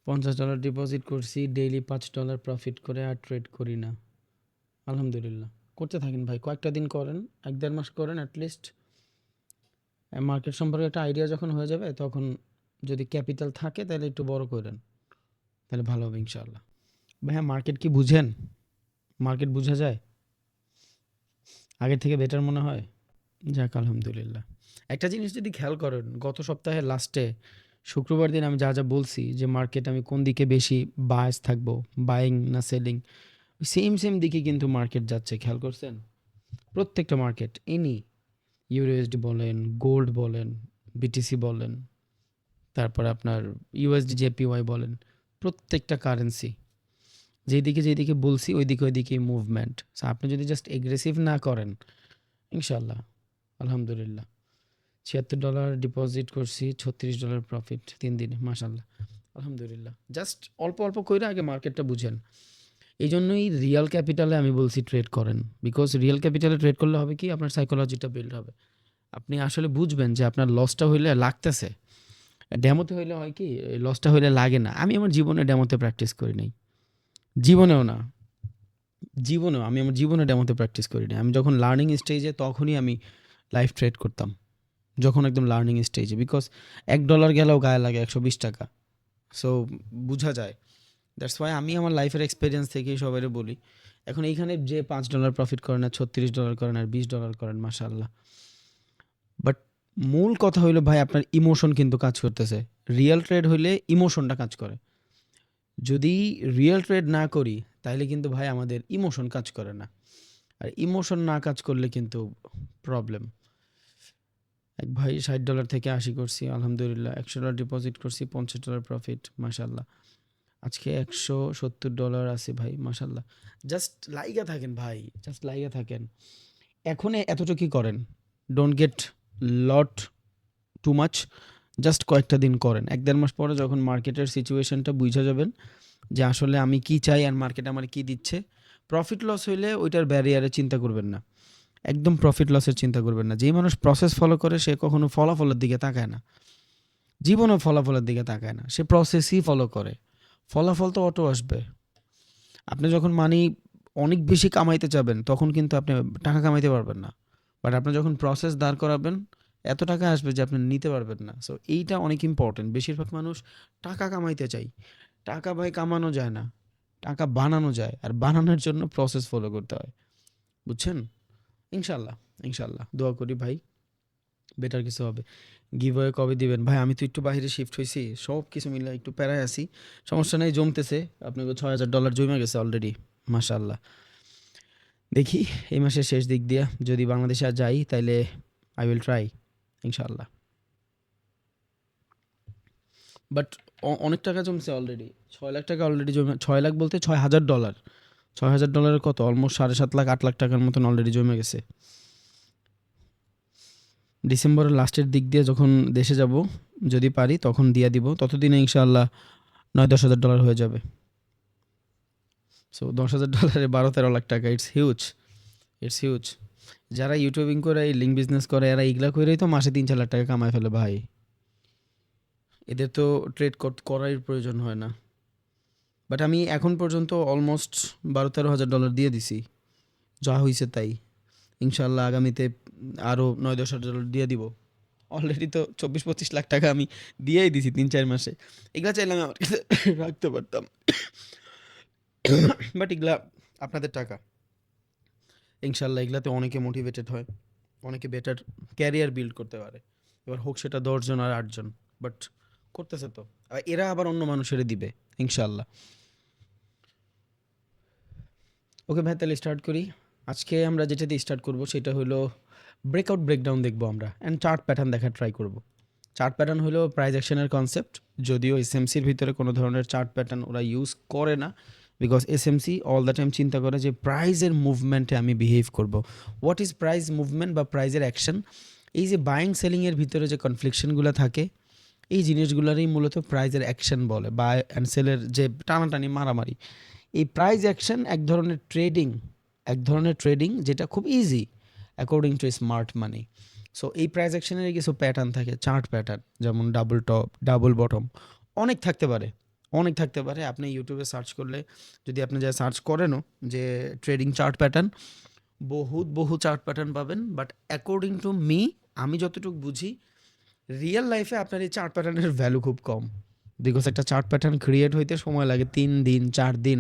$50 deposit করছি, daily $5 profit করে আর trade করি না। আলহামদুলিল্লাহ। করতে থাকেন ভাই, কয়েকটা দিন করেন, ১-১.৫ মাস করেন অ্যাটলিস্ট। মার্কেট সম্পর্কে একটা আইডিয়া যখন হয়ে যাবে তখন যদি ক্যাপিটাল থাকে তাহলে একটু বড় করেন, তাহলে ভালো হবে ইনশাআল্লাহ। ভাইয়া মার্কেট কি বুঝেন? মার্কেট বোঝা যায়? আগের থেকে বেটার মনে হয়? যাক আলহামদুলিল্লাহ। একটা জিনিস যদি খেয়াল করেন, গত সপ্তাহের লাস্টে শুক্রবার দিন আমি যা বলছি যে মার্কেট আমি কোন দিকে বেশি বায়াস থাকবো, বাইং না সেলিং, সেম দিকে কিন্তু মার্কেট যাচ্ছে, খেয়াল করছেন? প্রত্যেকটা মার্কেট, ইউএসডি বলেন, গোল্ড বলেন, বিটিসি বলেন, তারপর আপনার ইউএসডি জেপিওয়াই বলেন, প্রত্যেকটা কারেন্সি যেদিকে বলছি ওইদিকে মুভমেন্ট। আপনি যদি জাস্ট এগ্রেসিভ না করেন, ইনশাল্লাহ আলহামদুলিল্লাহ। $76 ডিপোজিট করছি, $36 প্রফিট 3 দিনে, মাশাল্লাহ আলহামদুলিল্লাহ। জাস্ট অল্প অল্প করে আগে মার্কেটটা বুঝেন। এই জন্যই রিয়াল ক্যাপিটালে আমি বলছি ট্রেড করেন, বিকজ রিয়াল ক্যাপিটালে ট্রেড করলে হবে কি, আপনার সাইকোলজিটা বিল্ড হবে। আপনি আসলে বুঝবেন যে আপনার লসটা হইলে লাগতেছে, ডেমোতে হইলে হয় কি, লসটা হইলে লাগে না। আমি আমার জীবনে ডেমোতে প্র্যাকটিস করি নাই, জীবনেও না, আমি আমার জীবনে ডেমোতে প্র্যাকটিস করি নাই। আমি যখন লার্নিং স্টেজে তখনই আমি লাইভ ট্রেড করতাম, যখন একদম লার্নিং স্টেজে, বিকজ $1 গেলেও গায়ে লাগে, $120। সো বোঝা যায়। দ্যাটস ওয়াই আমি আমার লাইফের এক্সপিরিয়েন্স থেকেই সবাই বলি, এখন এইখানে যে $5 প্রফিট করেন আর $36 করেন আর $20 করেন, মাশাআল্লাহ। বাট মূল কথা হইলো ভাই, আপনার ইমোশন কিন্তু কাজ করতেছে। রিয়েল ট্রেড হইলে ইমোশনটা কাজ করে। যদি রিয়েল ট্রেড না করি তাহলে কিন্তু ভাই আমাদের ইমোশন কাজ করে না, আর ইমোশন না কাজ করলে কিন্তু প্রবলেম। এক ভাই $60 থেকে 80 করছি, আলহামদুলিল্লাহ। $100 ডিপোজিট করছি, $50 প্রফিট, মাশাল্লাহ। আজকে $170 আছে ভাই, মাশাল্লাহ। জাস্ট লাইগা থাকেন ভাই, জাস্ট লাইগা থাকেন। এখন এতটুকুই করেন, don't get lot too much, just কয়েকটা দিন করেন। 1-1.5 মাস পরে যখন মার্কেটের সিচুয়েশনটা বুঝা যাবেন যে আসলে আমি কি চাই আর মার্কেট আমার কি দিচ্ছে, প্রফিট লস হইলে ওইটার ব্যারিয়ারে চিন্তা করবেন না, একদম প্রফিট লসের চিন্তা করবেন না। যেই মানুষ প্রসেস ফলো করে সে কখনো ফলাফলের দিকে তাকায় না, জীবনও ফলাফলের দিকে তাকায় না, সে প্রসেসই ফলো করে। ফলাফল তো অটো আসবে। আপনি যখন মানি অনেক বেশি কামাইতে চাবেন তখন কিন্তু আপনি টাকা কামাইতে পারবেন না, বাট আপনি যখন প্রসেস দাঁড় করাবেন এত টাকা আসবে যে আপনি নিতে পারবেন না। সো এইটা অনেক ইম্পর্টেন্ট। বেশিরভাগ মানুষ টাকা কামাইতে চাই, টাকা ভাই কামানো যায় না, টাকা বানানো যায়, আর বানানোর জন্য প্রসেস ফলো করতে হয়, বুঝছেন? ইনশাল্লাহ, ইনশাল্লাহ দোয়া করি ভাই বেটার কিছু হবে। গিভওয়ে কবে দিবেন ভাই? আমি তো একটু বাইরে শিফট হয়েছি, সব কিছু মিলে একটু প্যারায় আছি। সমস্যা নেই, জমতেছে। আপনাকে $6000 জমে গেছে অলরেডি, মাশাল্লাহ। দেখি এই মাসের শেষ দিক দিয়া যদি বাংলাদেশে আর যাই তাইলে আই উইল ট্রাই ইনশাল্লাহ। বাট অনেক টাকা জমছে অলরেডি, $6 লাখ অলরেডি জমে। 6 লাখ বলতে $6000, $6000 কত, অলমোস্ট 7.5 লাখ 8 লাখ টাকার মতন অলরেডি জমে গেছে। ডিসেম্বরের লাস্টের দিক দিয়ে যখন দেশে যাব, যদি পারি তখন দিয়া দিব, ততদিনে ইনশাআল্লাহ 9-10 হাজার ডলার হয়ে যাবে। সো $10,000 12-13 লাখ টাকা, ইটস হিউজ, ইটস হিউজ। যারা ইউটিউবিং করে, এই লিঙ্ক বিজনেস করে, এরা এগুলা করেই তো মাসে 3-4 লাখ টাকা কামায় ফেলে ভাই। এদের তো ট্রেড করার প্রয়োজন হয় না। বাট আমি এখন পর্যন্ত অলমোস্ট $12-13 হাজার দিয়ে দিছি, যা হয়েছে তাই। ইনশাল্লাহ আগামীতে আরও 9-10 হাজার ডলার দিয়ে দিব। অলরেডি তো 24-25 লাখ টাকা আমি দিয়েই দিছি 3-4 মাসে। এগুলা চাইলে আমি আমার কাছে রাখতে পারতাম, বাট এগুলা আপনাদের টাকা। ইনশাল্লাহ এগুলাতে অনেকে মোটিভেটেড হয়, অনেকে বেটার ক্যারিয়ার বিল্ড করতে পারে। এবার হোক সেটা 10 জন আর 8 জন, বাট করতেছে তো, আর এরা আবার অন্য মানুষের দিবে ইনশাল্লাহ। ওকে ভাই, তাহলে স্টার্ট করি। আজকে আমরা যেটা দিয়ে স্টার্ট করব সেটা হলো ব্রেকআউট ব্রেকডাউন দেখবো আমরা, অ্যান্ড চার্ট প্যাটার্ন দেখার ট্রাই করব। চার্ট প্যাটার্ন হলো প্রাইস অ্যাকশনের কনসেপ্ট, যদিও এসএমসির ভিতরে কোনো ধরনের চার্ট প্যাটার্ন ওরা ইউজ করে না, because SMC all the time চিন্তা করে যে প্রাইজের মুভমেন্টে আমি বিহেভ করব। হোয়াট ইজ প্রাইস মুভমেন্ট বা প্রাইজের অ্যাকশন? এই যে বাইং সেলিংয়ের ভিতরে যে কনফ্লিকশনগুলো থাকে, এই জিনিসগুলোরই মূলত প্রাইজের অ্যাকশন বলে, বাই অ্যান্ড সেলের যে টানাটানি মারামারি। এই প্রাইজ অ্যাকশন এক ধরনের ট্রেডিং যেটা খুব easy according to smart money. So এই প্রাইজ অ্যাকশনের কিছু প্যাটার্ন থাকে, চার্ট প্যাটার্ন, যেমন ডাবল টপ, ডাবল বটম, অনেক থাকতে পারে, অনেক থাকতে পারে। আপনি ইউটিউবে সার্চ করলে, যদি আপনি যা সার্চ করেনও যে ট্রেডিং চার্ট প্যাটার্ন, বহু চার্ট প্যাটার্ন পাবেন। বাট অ্যাকর্ডিং টু মি, আমি যতটুকু বুঝি, রিয়েল লাইফে আপনার এই চার্ট প্যাটার্নের ভ্যালু খুব কম। বিকজ একটা চার্ট প্যাটার্ন ক্রিয়েট হইতে সময় লাগে 3 দিন 4 দিন,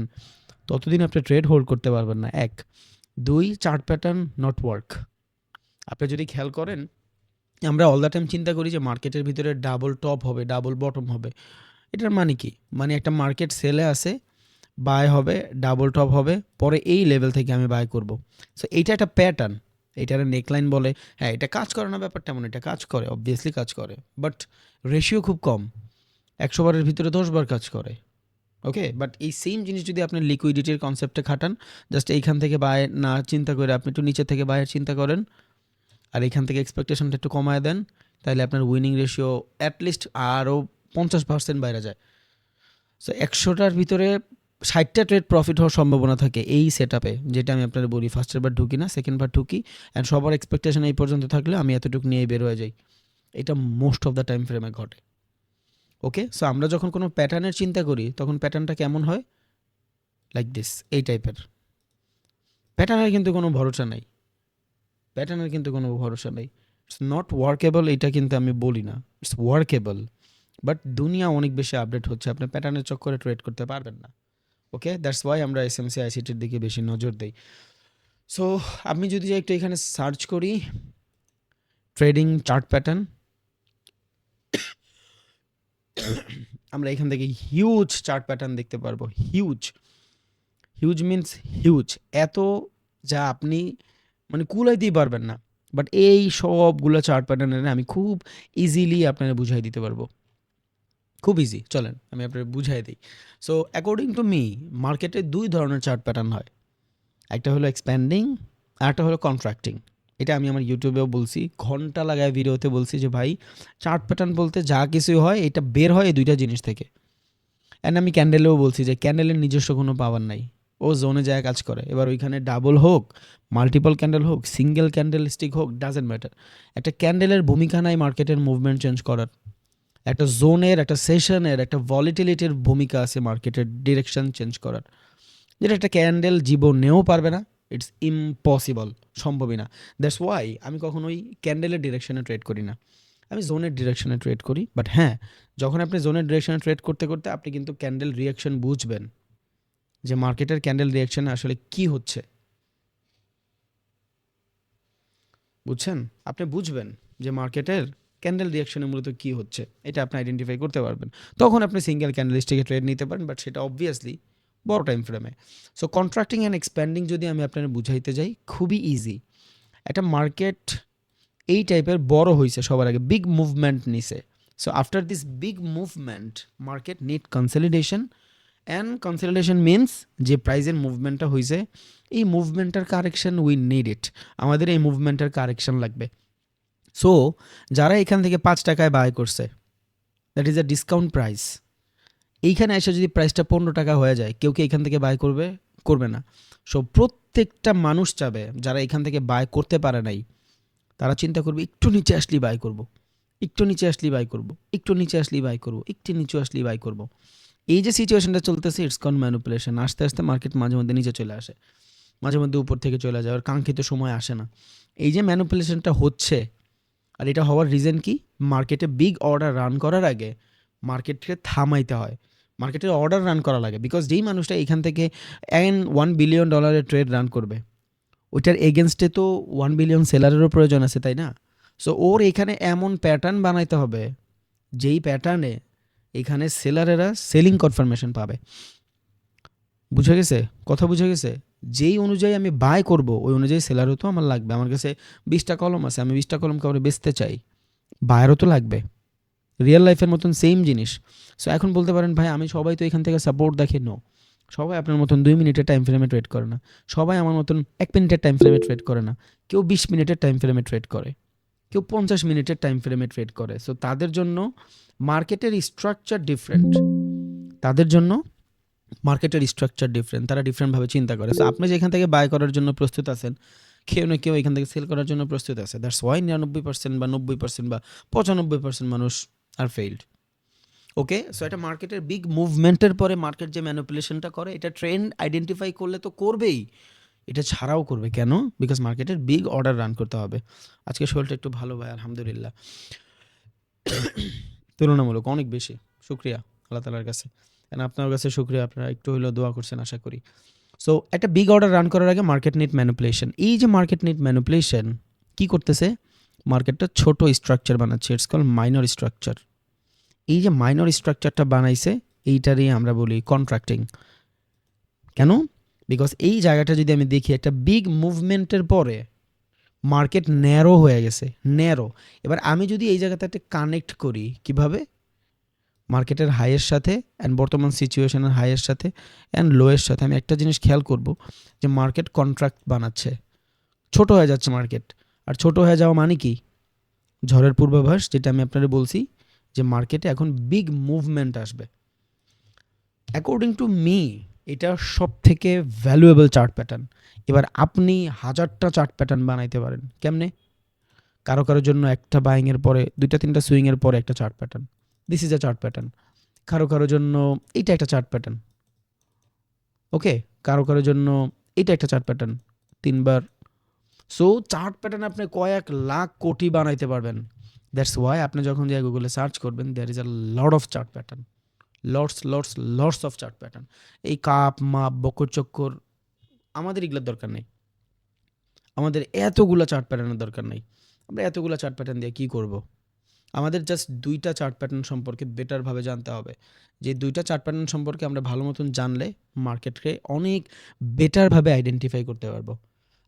ততদিন আপনি ট্রেড হোল্ড করতে পারবেন না। 1, 2, চার্ট প্যাটার্ন নট ওয়ার্ক। আপনি যদি খেয়াল করেন, আমরা অল দ্য টাইম চিন্তা করি যে মার্কেটের ভিতরে ডাবল টপ হবে, ডাবল বটম হবে। এটার মানে কি? মানে একটা মার্কেট সেলে আসে, বাই হবে, ডাবল টপ হবে, পরে এই লেভেল থেকে আমি বাই করব। সো এইটা একটা প্যাটার্ন, এটার নেকলাইন বলে। হ্যাঁ, এটা কাজ করে না ব্যাপারটা এমন, এটা কাজ করে, অবভিয়াসলি কাজ করে, বাট রেশিও খুব কম। 100 বারের ভিতরে 10 বার কাজ করে। ওকে, বাট এই সেম জিনিস যদি আপনি লিকুইডিটির কনসেপ্টে খাটান, জাস্ট এইখান থেকে বাই না চিন্তা করে আপনি একটু নিচে থেকে বায়ের চিন্তা করেন, আর এখান থেকে এক্সপেকটেশনটা একটু কমায় দেন, তাহলে আপনার উইনিং রেশিও অ্যাটলিস্ট আরও 50% বাইরে যায়। সো 100টার ভিতরে 60টা ট্রেড প্রফিট হওয়ার সম্ভাবনা থাকে এই সেট আপে, যেটা আমি আপনার বলি। ফার্স্টের বার ঢুকি না, সেকেন্ড বার ঢুকি, অ্যান্ড সবার এক্সপেকটেশন এই পর্যন্ত থাকলে আমি এতটুকু নিয়েই বের হয়ে যাই। এটা মোস্ট অফ দ্য টাইম ফ্রেমে ঘটে। ওকে, সো আমরা যখন কোনো প্যাটার্নের চিন্তা করি, তখন প্যাটার্নটা কেমন হয়? লাইক দিস, এই টাইপের। প্যাটার্নের কিন্তু কোনো ভরসা নেই, প্যাটার্নের কিন্তু কোনো ভরসা নেই। ইটস নট ওয়ার্কেবল, এটা কিন্তু আমি বলি না, ইটস ওয়ার্কেবল। বাট দুনিয়া অনেক বেশি আপডেট হচ্ছে, আপনি প্যাটার্নের চক্করে ট্রেড করতে পারবেন না। ওকে, দ্যাটস ওয়াই আমরা এসএমসি আইসিটির দিকে বেশি নজর দিই। সো আমি যদি একটু এখানে সার্চ করি ট্রেডিং চার্ট প্যাটার্ন, আমরা এখান থেকে হিউজ চার্ট প্যাটার্ন দেখতে পারবো। হিউজ, হিউজ মিনস হিউজ, এত যা আপনি মানে কুলাইতেই পারবেন না। বাট এই সবগুলো চার্ট প্যাটার্নের আমি খুব ইজিলি আপনারা বুঝাই দিতে পারবো, খুব ইজি। চলেন আমি আপনার বুঝাই দিই। সো অ্যাকর্ডিং টু মি, মার্কেটে 2 ধরনের চার্ট প্যাটার্ন হয়। একটা হলো এক্সপ্যান্ডিং, আর একটা হলো কন্ট্রাক্টিং। এটা আমি আমার ইউটিউবেও বলছি, ঘন্টা লাগায় ভিডিওতে বলছি যে ভাই, চার্ট প্যাটার্ন বলতে যা কিছুই হয়, এটা বের হয় এই 2টা জিনিস থেকে। অ্যান্ড আমি ক্যান্ডেলেও বলছি যে ক্যান্ডেলের নিজস্ব কোনো পাওয়ার নাই, ও জোনে যায় কাজ করে। এবার ওইখানে ডাবল হোক, মাল্টিপল ক্যান্ডেল হোক, সিঙ্গেল ক্যান্ডেল স্টিক হোক, ডাজেন্ট ম্যাটার। একটা ক্যান্ডেলের ভূমিকা নাই মার্কেটের মুভমেন্ট চেঞ্জ করার। একটা জোনের, একটা সেশনের, একটা ভলিটিলিটির ভূমিকা আছে মার্কেটের ডিরেকশন চেঞ্জ করার, যেটা একটা ক্যান্ডেল জীবনেও পারবে না। ইটস ইম্পসিবল, সম্ভবই না। দ্যাটস ওয়াই আমি কখনোই ক্যান্ডেলের ডিরেকশনে ট্রেড করি না, আমি জোনের ডিরেকশনে ট্রেড করি। বাট হ্যাঁ, যখন আপনি জোনের ডিরেকশনে ট্রেড করতে করতে আপনি কিন্তু ক্যান্ডেল রিয়াকশন বুঝবেন, যে মার্কেটের ক্যান্ডেল রিয়াকশনে আসলে কি হচ্ছে, বুঝছেন? আপনি বুঝবেন যে মার্কেটের ক্যান্ডেল রিয়াকশনে মূলত কী হচ্ছে, এটা আপনি আইডেন্টিফাই করতে পারবেন। তখন আপনি সিঙ্গেল ক্যান্ডেলস্টিকে ট্রেড নিতে পারেন, বাট সেটা অবভিয়াসলি বড় টাইম ফ্রেমে। সো কন্ট্রাক্টিং অ্যান্ড এক্সপ্যান্ডিং যদি আমি আপনার বুঝাইতে যাই, খুবই ইজি। একটা মার্কেট এই টাইপের বড় হয়েছে, সবার আগে বিগ মুভমেন্ট নিছে। So after this big movement, market need consolidation, and consolidation means যে প্রাইজের মুভমেন্টটা হয়েছে, এই মুভমেন্টের কারেকশন, উই নিড ইট। আমাদের এই মুভমেন্টের কারেকশন লাগবে। সো যারা এখান থেকে 5 টাকায় বাই করছে, that is a discount price. এইখানে এসে যদি প্রাইসটা 15 টাকা হয়ে যায়, কেউ কি এখান থেকে বাই করবে? করবে না। সো প্রত্যেকটা মানুষ চাবে, যারা এখান থেকে বাই করতে পারে নাই, তারা চিন্তা করবে একটু নিচে আসলেই বাই করব, একটু নিচে আসলেই বাই করব, একটু নিচে আসলেই বাই করব, একটু নিচে আসলেই বাই করব। এই যে সিচুয়েশনটা চলতেছে, ইটস কন ম্যানিপুলেশন। আস্তে আস্তে মার্কেট মাঝে মধ্যে নিচে চলে আসে, মাঝে মধ্যে উপর থেকে চলে যায়, আর কাঙ্ক্ষিত সময় আসে না। এই যে ম্যানিপুলেশনটা হচ্ছে, আর এটা হওয়ার রিজন কি? মার্কেটে বিগ অর্ডার রান করার আগে মার্কেটকে থামাইতে হয়, মার্কেটের অর্ডার রান করা লাগে। বিকজ যেই মানুষটা এখান থেকে $1 বিলিয়ন ট্রেড রান করবে, ওইটার এগেনস্টে তো 1 বিলিয়ন সেলারেরও প্রয়োজন আছে, তাই না? সো ওর এখানে এমন প্যাটার্ন বানাইতে হবে, যেই প্যাটার্নে এখানে সেলারেরা সেলিং কনফার্মেশন পাবে। বুঝে গেছে? কথা বুঝে গেছে? যেই অনুযায়ী আমি বাই করব, ওই অনুযায়ী সেলারও তো আমার লাগবে। আমার কাছে 20টা কলম আছে, আমি 20টা কলম কাউরে বেচতে চাই, বায়ারও তো লাগবে। রিয়েল লাইফের মতন সেম জিনিস। সো এখন বলতে পারেন, ভাই আমি সবাই তো এখান থেকে সাপোর্ট দেখে। নো, সবাই আপনার মতন 2 মিনিটের টাইম ফ্রেমে ট্রেড করে না, সবাই আমার মতন 1 মিনিটের টাইম ফ্রেমে ট্রেড করে না, কেউ 20 মিনিটের টাইম ফ্রেমে ট্রেড করে, কেউ 50 মিনিটের টাইম ফ্রেমে ট্রেড করে। সো তাদের জন্য মার্কেটের স্ট্রাকচার ডিফারেন্ট, তাদের জন্য মার্কেটের স্ট্রাকচার ডিফারেন্ট, তারা ডিফারেন্টভাবে চিন্তা করে। সো আপনি যেখান থেকে বাই করার জন্য প্রস্তুত আছেন, কেউ না কেউ এখান থেকে সেল করার জন্য প্রস্তুত আছে। দ্যাটস ওয়াই 99% বা 90% বা 95% মানুষ আর ফেইল্ড। ওকে, সো এটা মার্কেটের বিগ মুভমেন্টের পরে মার্কেট যে ম্যানিপুলেশনটা করে এটা ট্রেন্ড আইডেন্টিফাই করলে তো করবেই, এটা ছাড়াও করবে কেন? বিকজ মার্কেটের বিগ অর্ডার রান করতে হবে। আজকে শরীরটা একটু ভালো ভাই, আলহামদুলিল্লাহ, তুলনামূলক অনেক বেশি। শুক্রিয়া আল্লাহ তালার কাছে, এন্ড আপনার কাছে শুক্রিয়া, আপনারা একটু হলেও দোয়া করছেন আশা করি। সো একটা বিগ অর্ডার রান করার আগে মার্কেট নিড ম্যানিপুলেশন। এই যে মার্কেট নিড ম্যানিপুলেশন কি করতেছে, মার্কেটটা ছোট স্ট্রাকচার বানাচ্ছে, ইটস কল মাইনর স্ট্রাকচার। এই যে মাইনর স্ট্রাকচারটা বানাইছে এইটারই আমরা বলি কন্ট্রাক্টিং। কেন? বিকজ এই জায়গাটা যদি আমি দেখি একটা বিগ মুভমেন্টের পরে মার্কেট ন্যারো হয়ে গেছে, ন্যারো। এবার আমি যদি এই জায়গাটাতে কানেক্ট করি কিভাবে, মার্কেটের হাইয়ের সাথে অ্যান্ড বর্তমান সিচুয়েশনের হাইয়ের সাথে অ্যান্ড লোয়ের সাথে, আমি একটা জিনিস খেয়াল করব যে মার্কেট কন্ট্রাক্ট বানাচ্ছে, ছোট হয়ে যাচ্ছে মার্কেট। আর ছোট হয়ে যাওয়া মানে কি, ঝড়ের পূর্বাভাস, যেটা আমি আপনাদের বলছি যে মার্কেটে এখন বিগ মুভমেন্ট আসবে। অ্যাকর্ডিং টু মি এটা সব থেকে ভ্যালুয়েবল চার্ট প্যাটার্ন। এবার আপনি 1000টা চার্ট প্যাটার্ন বানাইতে পারেন, কেমনে? কারো কারোর জন্য একটা বাইংয়ের পরে 2-3টা সুইংয়ের পরে একটা chart pattern, this is a chart pattern. কারো কারোর জন্য এইটা একটা চার্ট প্যাটার্ন, ওকে, কারো কারোর জন্য এইটা একটা চার্ট প্যাটার্ন 3বার। সো চার্ট প্যাটার্ন আপনি কয়েক লাখ কোটি বানাইতে পারবেন। দ্যাটস ওয়াই আপনি যখন যে গুগলে সার্চ করবেন there is a lot of chart pattern, lots of chart pattern. এই কাপ মাপ বকর চক্কর আমাদের এগুলোর দরকার নেই, আমাদের এতগুলা চার্ট প্যাটার্নের দরকার নেই। আমরা এতগুলা চার্ট প্যাটার্ন দিয়ে কী করব? আমাদের জাস্ট 2টা চার্ট প্যাটার্ন সম্পর্কে বেটারভাবে জানতে হবে। যে 2টা চার্ট প্যাটার্ন সম্পর্কে আমরা ভালো মতন জানলে মার্কেটকে অনেক বেটারভাবে আইডেন্টিফাই করতে পারবো।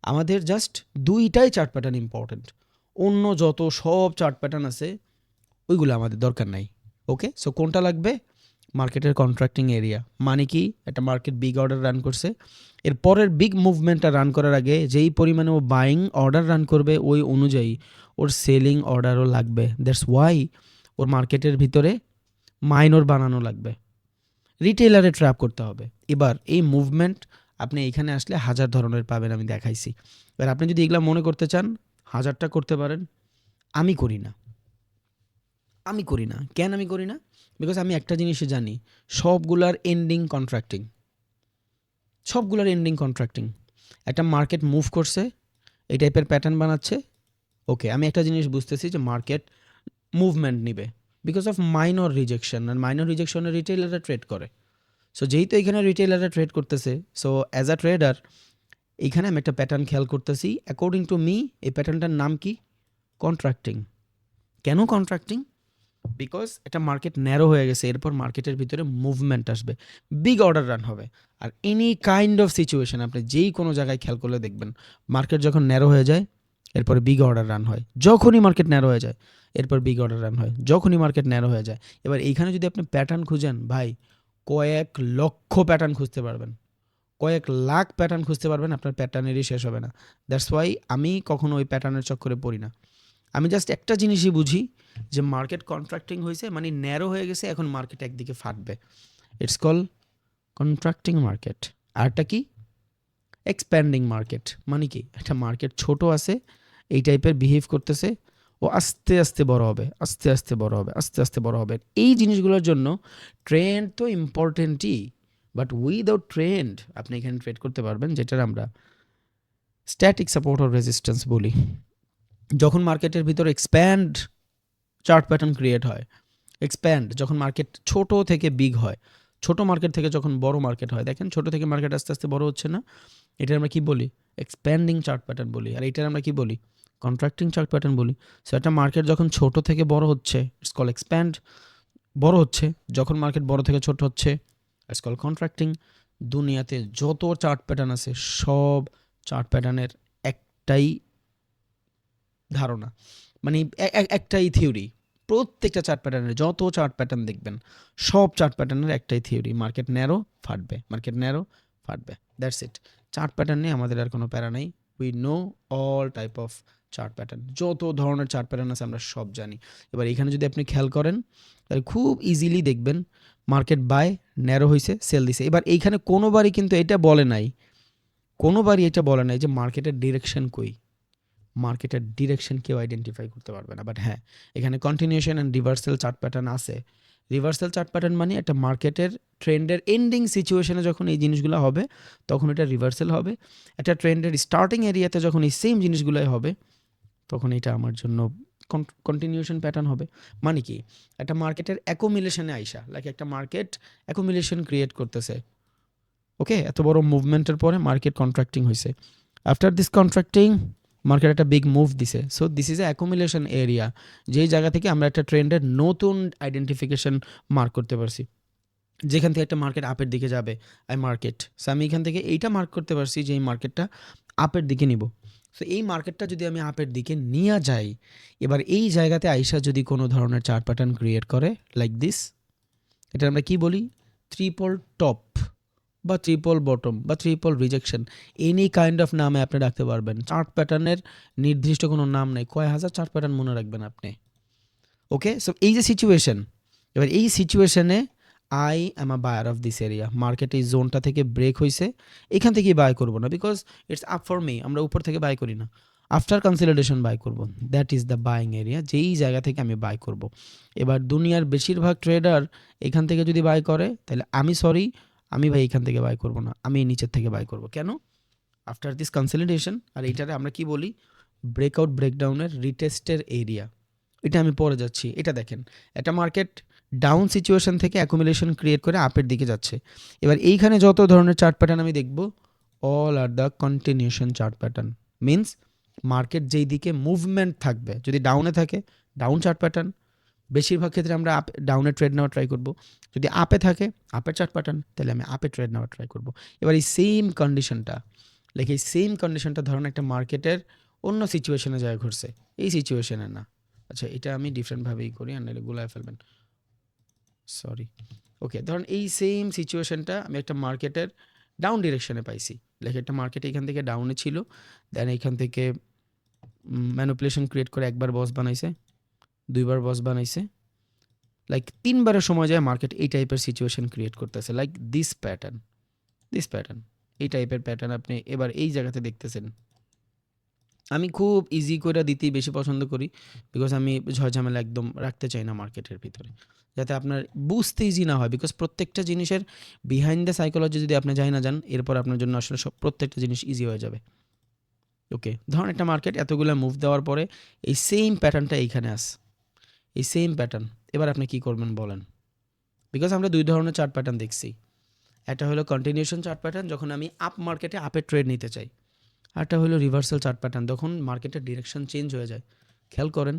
আমাদের জাস্ট 2টাই চার্ট প্যাটার্ন ইম্পর্ট্যান্ট, অন্য যত সব চার্ট প্যাটার্ন আছে ওইগুলো আমাদের দরকার নাই। ওকে, সো কোনটা লাগবে? মার্কেটের কন্ট্রাক্টিং এরিয়া। মানে কি, একটা মার্কেট বিগ অর্ডার রান করছে, এর পরের বিগ মুভমেন্টটা রান করার আগে যেই পরিমাণে ও বাইং অর্ডার রান করবে ওই অনুযায়ী ওর সেলিং অর্ডারও লাগবে। দ্যাটস ওয়াই ওর মার্কেটের ভিতরে মাইনর বানানো লাগবে, রিটেলারে ট্র্যাপ করতে হবে। এবার এই মুভমেন্ট আপনি এখানে আসলে 1000 ধরনের পাবেন, আমি দেখাইছি। এবার আপনি যদি এগুলা মনে করতে চান 1000টা করতে পারেন। আমি করি না, আমি করি না। কেন আমি করি না? বিকজ আমি একটা জিনিসই জানি, সবগুলার এন্ডিং কন্ট্রাক্টিং, সবগুলার এন্ডিং কন্ট্রাক্টিং। একটা মার্কেট মুভ করছে, এই টাইপের প্যাটার্ন বানাচ্ছে, ওকে, আমি একটা জিনিস বুঝতেছি যে মার্কেট মুভমেন্ট নিবে বিকজ অফ মাইনর রিজেকশন, আর মাইনর রিজেকশনে রিটেলাররা ট্রেড করে। সো যেহেতু এখানে রিটেলাররা ট্রেড করতেছে, সো অ্যাজ আ ট্রেডার এইখানে আমি একটা প্যাটার্ন খেয়াল করতেছি। অ্যাকর্ডিং টু মি এই প্যাটার্নটার নাম কি? কন্ট্রাক্টিং। কেন কন্ট্রাক্টিং? বিকজ এটা মার্কেট ন্যারো হয়ে গেছে, এরপর মার্কেটের ভিতরে মুভমেন্ট আসবে, বিগ অর্ডার রান হবে। আর এনি কাইন্ড অফ সিচুয়েশন আপনি যেই কোনো জায়গায় খেয়াল করলে দেখবেন মার্কেট যখন ন্যারো হয়ে যায় এরপর বিগ অর্ডার রান হয়। যখনই মার্কেট ন্যারো হয়ে যায় এরপর বিগ অর্ডার রান হয়, যখনই মার্কেট ন্যারো হয়ে যায়। এবার এইখানে যদি আপনি প্যাটার্ন খুঁজেন ভাই, কয়েক লক্ষ প্যাটার্ন খুঁজতে পারবেন, কয়েক লাখ প্যাটার্ন খুঁজতে পারবেন, আপনার প্যাটার্নেরই শেষ হবে না। দ্যাটস ওয়াই আমি কখনো ওই প্যাটার্নের চক্করে পড়ি না। আমি জাস্ট একটা জিনিসই বুঝি যে মার্কেট কন্ট্রাক্টিং হয়েছে মানে ন্যারো হয়ে গেছে, এখন মার্কেট একদিকে ফাটবে, ইটস কল কন্ট্রাক্টিং মার্কেট। আরটা কি? Expanding market. মানে কি, একটা মার্কেট ছোট আছে, এই টাইপের বিহেভ করতেছে, ও আস্তে আস্তে বড় হবে, আস্তে আস্তে বড় হবে, আস্তে আস্তে বড় হবে। এই জিনিসগুলোর জন্য ট্রেন্ড তো ইম্পর্টেন্টই, বাট উইদাউট ট্রেন্ড আপনি এখানে ট্রেড করতে পারবেন, যেটার আমরা স্ট্যাটিক সাপোর্ট অর রেজিস্ট্যান্স বলি। যখন মার্কেটের ভিতর এক্সপ্যান্ড চার্ট প্যাটার্ন ক্রিয়েট হয়, এক্সপ্যান্ড যখন মার্কেট ছোট থেকে বিগ হয়, ছোট মার্কেট থেকে যখন বড় মার্কেট হয়, দেখেন ছোট থেকে মার্কেট আস্তে আস্তে বড় হচ্ছে না, এটার আমরা কি বলি? এক্সপ্যান্ডিং চার্ট প্যাটার্ন বলি। আর এটার আমরা কি বলি? কন্ট্রাক্টিং চার্ট প্যাটার্ন বলি। সো একটা মার্কেট যখন ছোট থেকে বড় হচ্ছে ইটস কল এক্সপ্যান্ড, বড় হচ্ছে যখন মার্কেট বড় থেকে ছোট হচ্ছে ইটস কল কন্ট্রাক্টিং। দুনিয়াতে যত চার্ট প্যাটার্ন আছে সব চার্ট প্যাটার্নের একটাই ধারণা, মানে একটাই থিওরি। প্রত্যেকটা চার্ট প্যাটার্নের যত চার্ট প্যাটার্ন দেখবেন সব চার্ট প্যাটার্নের একটাই থিওরি, মার্কেট ন্যারো ফাটবে, মার্কেট ন্যারো ফাটবে, দ্যাটস ইট। চার্ট প্যাটার্ন নিয়ে আমাদের আর কোনো প্যারা নাই। We know all type of chart pattern, যত ধরনের চার্ট প্যাটার্ন আছে আমরা সব জানি। এবার এখানে যদি আপনি খেয়াল করেন তাহলে খুব ইজিলি দেখবেন মার্কেট বাই ন্যারো হয়েছে, সেল দিছে। এবার এইখানে কোনোবারই কিন্তু এটা বলে নাই, কোনোবারই এটা বলে নাই যে মার্কেটের ডিরেকশন কই, মার্কেটের ডিরেকশন কেউ আইডেন্টিফাই করতে পারবে না। বাট হ্যাঁ, এখানে continuation and reversal chart pattern আছে, রিভার্সাল চার্ট প্যাটার্ন মানে একটা মার্কেটের ট্রেন্ডের এন্ডিং সিচুয়েশনে যখন এই জিনিসগুলো হবে তখন এটা রিভার্সাল হবে, একটা ট্রেন্ডের স্টার্টিং এরিয়াতে যখন এই সেম জিনিসগুলোই হবে তখন এটা আমার জন্য কন্টিনিউশন প্যাটার্ন হবে। মানে কি, একটা মার্কেটের অ্যাকুমুলেশনে আইসা, লাইক একটা মার্কেট অ্যাকুমুলেশন ক্রিয়েট করতেছে, ওকে, এত বড় মুভমেন্টের পরে মার্কেট কন্ট্রাক্টিং হয়েছে, আফটার দিস কন্ট্রাক্টিং মার্কেট একটা বিগ মুভ দিছে, so this is a accumulation area, যেই জায়গা থেকে আমরা একটা ট্রেন্ডের নতুন আইডেন্টিফিকেশন মার্ক করতে পারছি, যেখান থেকে একটা মার্কেট আপের দিকে যাবে। সো আমি এখান থেকে এইটা মার্ক করতে পারছি যে এই মার্কেটটা আপের দিকে নিব। সো এই মার্কেটটা যদি আমি আপের দিকে নিয়ে যাই, এবার এই জায়গাতে আইসা যদি কোনো ধরনের চার্ট প্যাটার্ন ক্রিয়েট করে লাইক দিস, এটা আমরা কি বলি, ট্রিপল টপ বা ট্রিপল বটম বা triple rejection, any kind of নামে আপনি রাখতে পারবেন। চার্ট প্যাটার্নের নির্দিষ্ট কোনো নাম নেই, কয় হাজার চার্ট প্যাটার্ন মনে রাখবেন আপনি। ওকে, সো এই যে সিচুয়েশন, এবার এই সিচুয়েশনে I am a buyer of this area, market এই জোনটা থেকে ব্রেক হয়েছে, এখান থেকেই বাই করবো না, because it's up for me, আমরা উপর থেকে বাই করি না, আফটার কনসলিডেশন বাই করব, that is the buying area, যেই জায়গা থেকে আমি বাই করব। এবার দুনিয়ার বেশিরভাগ ট্রেডার এখান থেকে যদি বাই করে তাহলে আমি ভাই এখান থেকে বাই করব না, আমি এই নিচের থেকে বাই করব। কেন? আফটার দিস কনসলিডেশন, আর এইটারে আমরা কি বলি, ব্রেকআউট ব্রেকডাউনের রিটেস্টের এরিয়া। এটা আমি পরে যাচ্ছি, এটা দেখেন, একটা মার্কেট ডাউন সিচুয়েশন থেকে অ্যাকুমুলেশন ক্রিয়েট করে আপের দিকে যাচ্ছে। এবার এইখানে যত ধরনের চার্ট প্যাটার্ন আমি দেখব, all are the continuation chart pattern, means market যেই দিকে মুভমেন্ট থাকবে, যদি ডাউনে থাকে ডাউন চার্ট প্যাটার্ন, বেশিরভাগ ক্ষেত্রে আমরা ডাউনে ট্রেড নেওয়া ট্রাই করব, যদি আপে থাকে আপের চার্ট প্যাটার্ন, তাহলে আমি আপে ট্রেড নেওয়া ট্রাই করব। এবার এই সেম কন্ডিশনটা, এই সেম কন্ডিশনটা ধরুন একটা মার্কেটের অন্য সিচুয়েশনে যায় ঘুরছে, এই সিচুয়েশনে না। আচ্ছা, এটা আমি ডিফারেন্টভাবেই করি, আর নাহলে গুলায় ফেলবেন, সরি। ওকে, ধরুন এই সেম সিচুয়েশনটা আমি একটা মার্কেটের ডাউন ডিরেকশনে পাইছি, একটা মার্কেট এখান থেকে ডাউনে ছিল, দেন এখান থেকে ম্যানিপুলেশন ক্রিয়েট করে একবার বস বানাইছে, দুইবার বস বানাইছে, তিনবারের সময় যায় মার্কেট এই টাইপের সিচুয়েশন ক্রিয়েট করতেছে, দিস প্যাটার্ন, এই টাইপের প্যাটার্ন আপনি এবার এই জায়গাতে দেখতেছেন। আমি খুব ইজি করে দিতেই বেশি পছন্দ করি, বিকজ আমি ঝামেলা একদম রাখতে চাই না মার্কেটের ভিতরে, যাতে আপনার বুঝতে ইজি না হয়, বিকজ প্রত্যেকটা জিনিসের বিহাইন্ড দ্য সাইকোলজি যদি আপনি না যান, এরপর আপনার জন্য আসলে প্রত্যেকটা জিনিস ইজি হয়ে যাবে। ওকে, ধরুন একটা মার্কেট এতগুলো মুভ দেওয়ার পরে এই সেম প্যাটার্নটা এইখানে এই সেম প্যাটার্ন, এবার আপনি কি করবেন বলেন? বিকজ আমরা দুই ধরনের চার্ট প্যাটার্ন দেখছি, একটা হলো কন্টিনিউশন চার্ট প্যাটার্ন, যখন আমি আপ মার্কেটে আপের ট্রেড নিতে চাই, আরটা হলো রিভার্সাল চার্ট প্যাটার্ন, তখন মার্কেটের ডিরেকশন চেঞ্জ হয়ে যায়। খেয়াল করেন,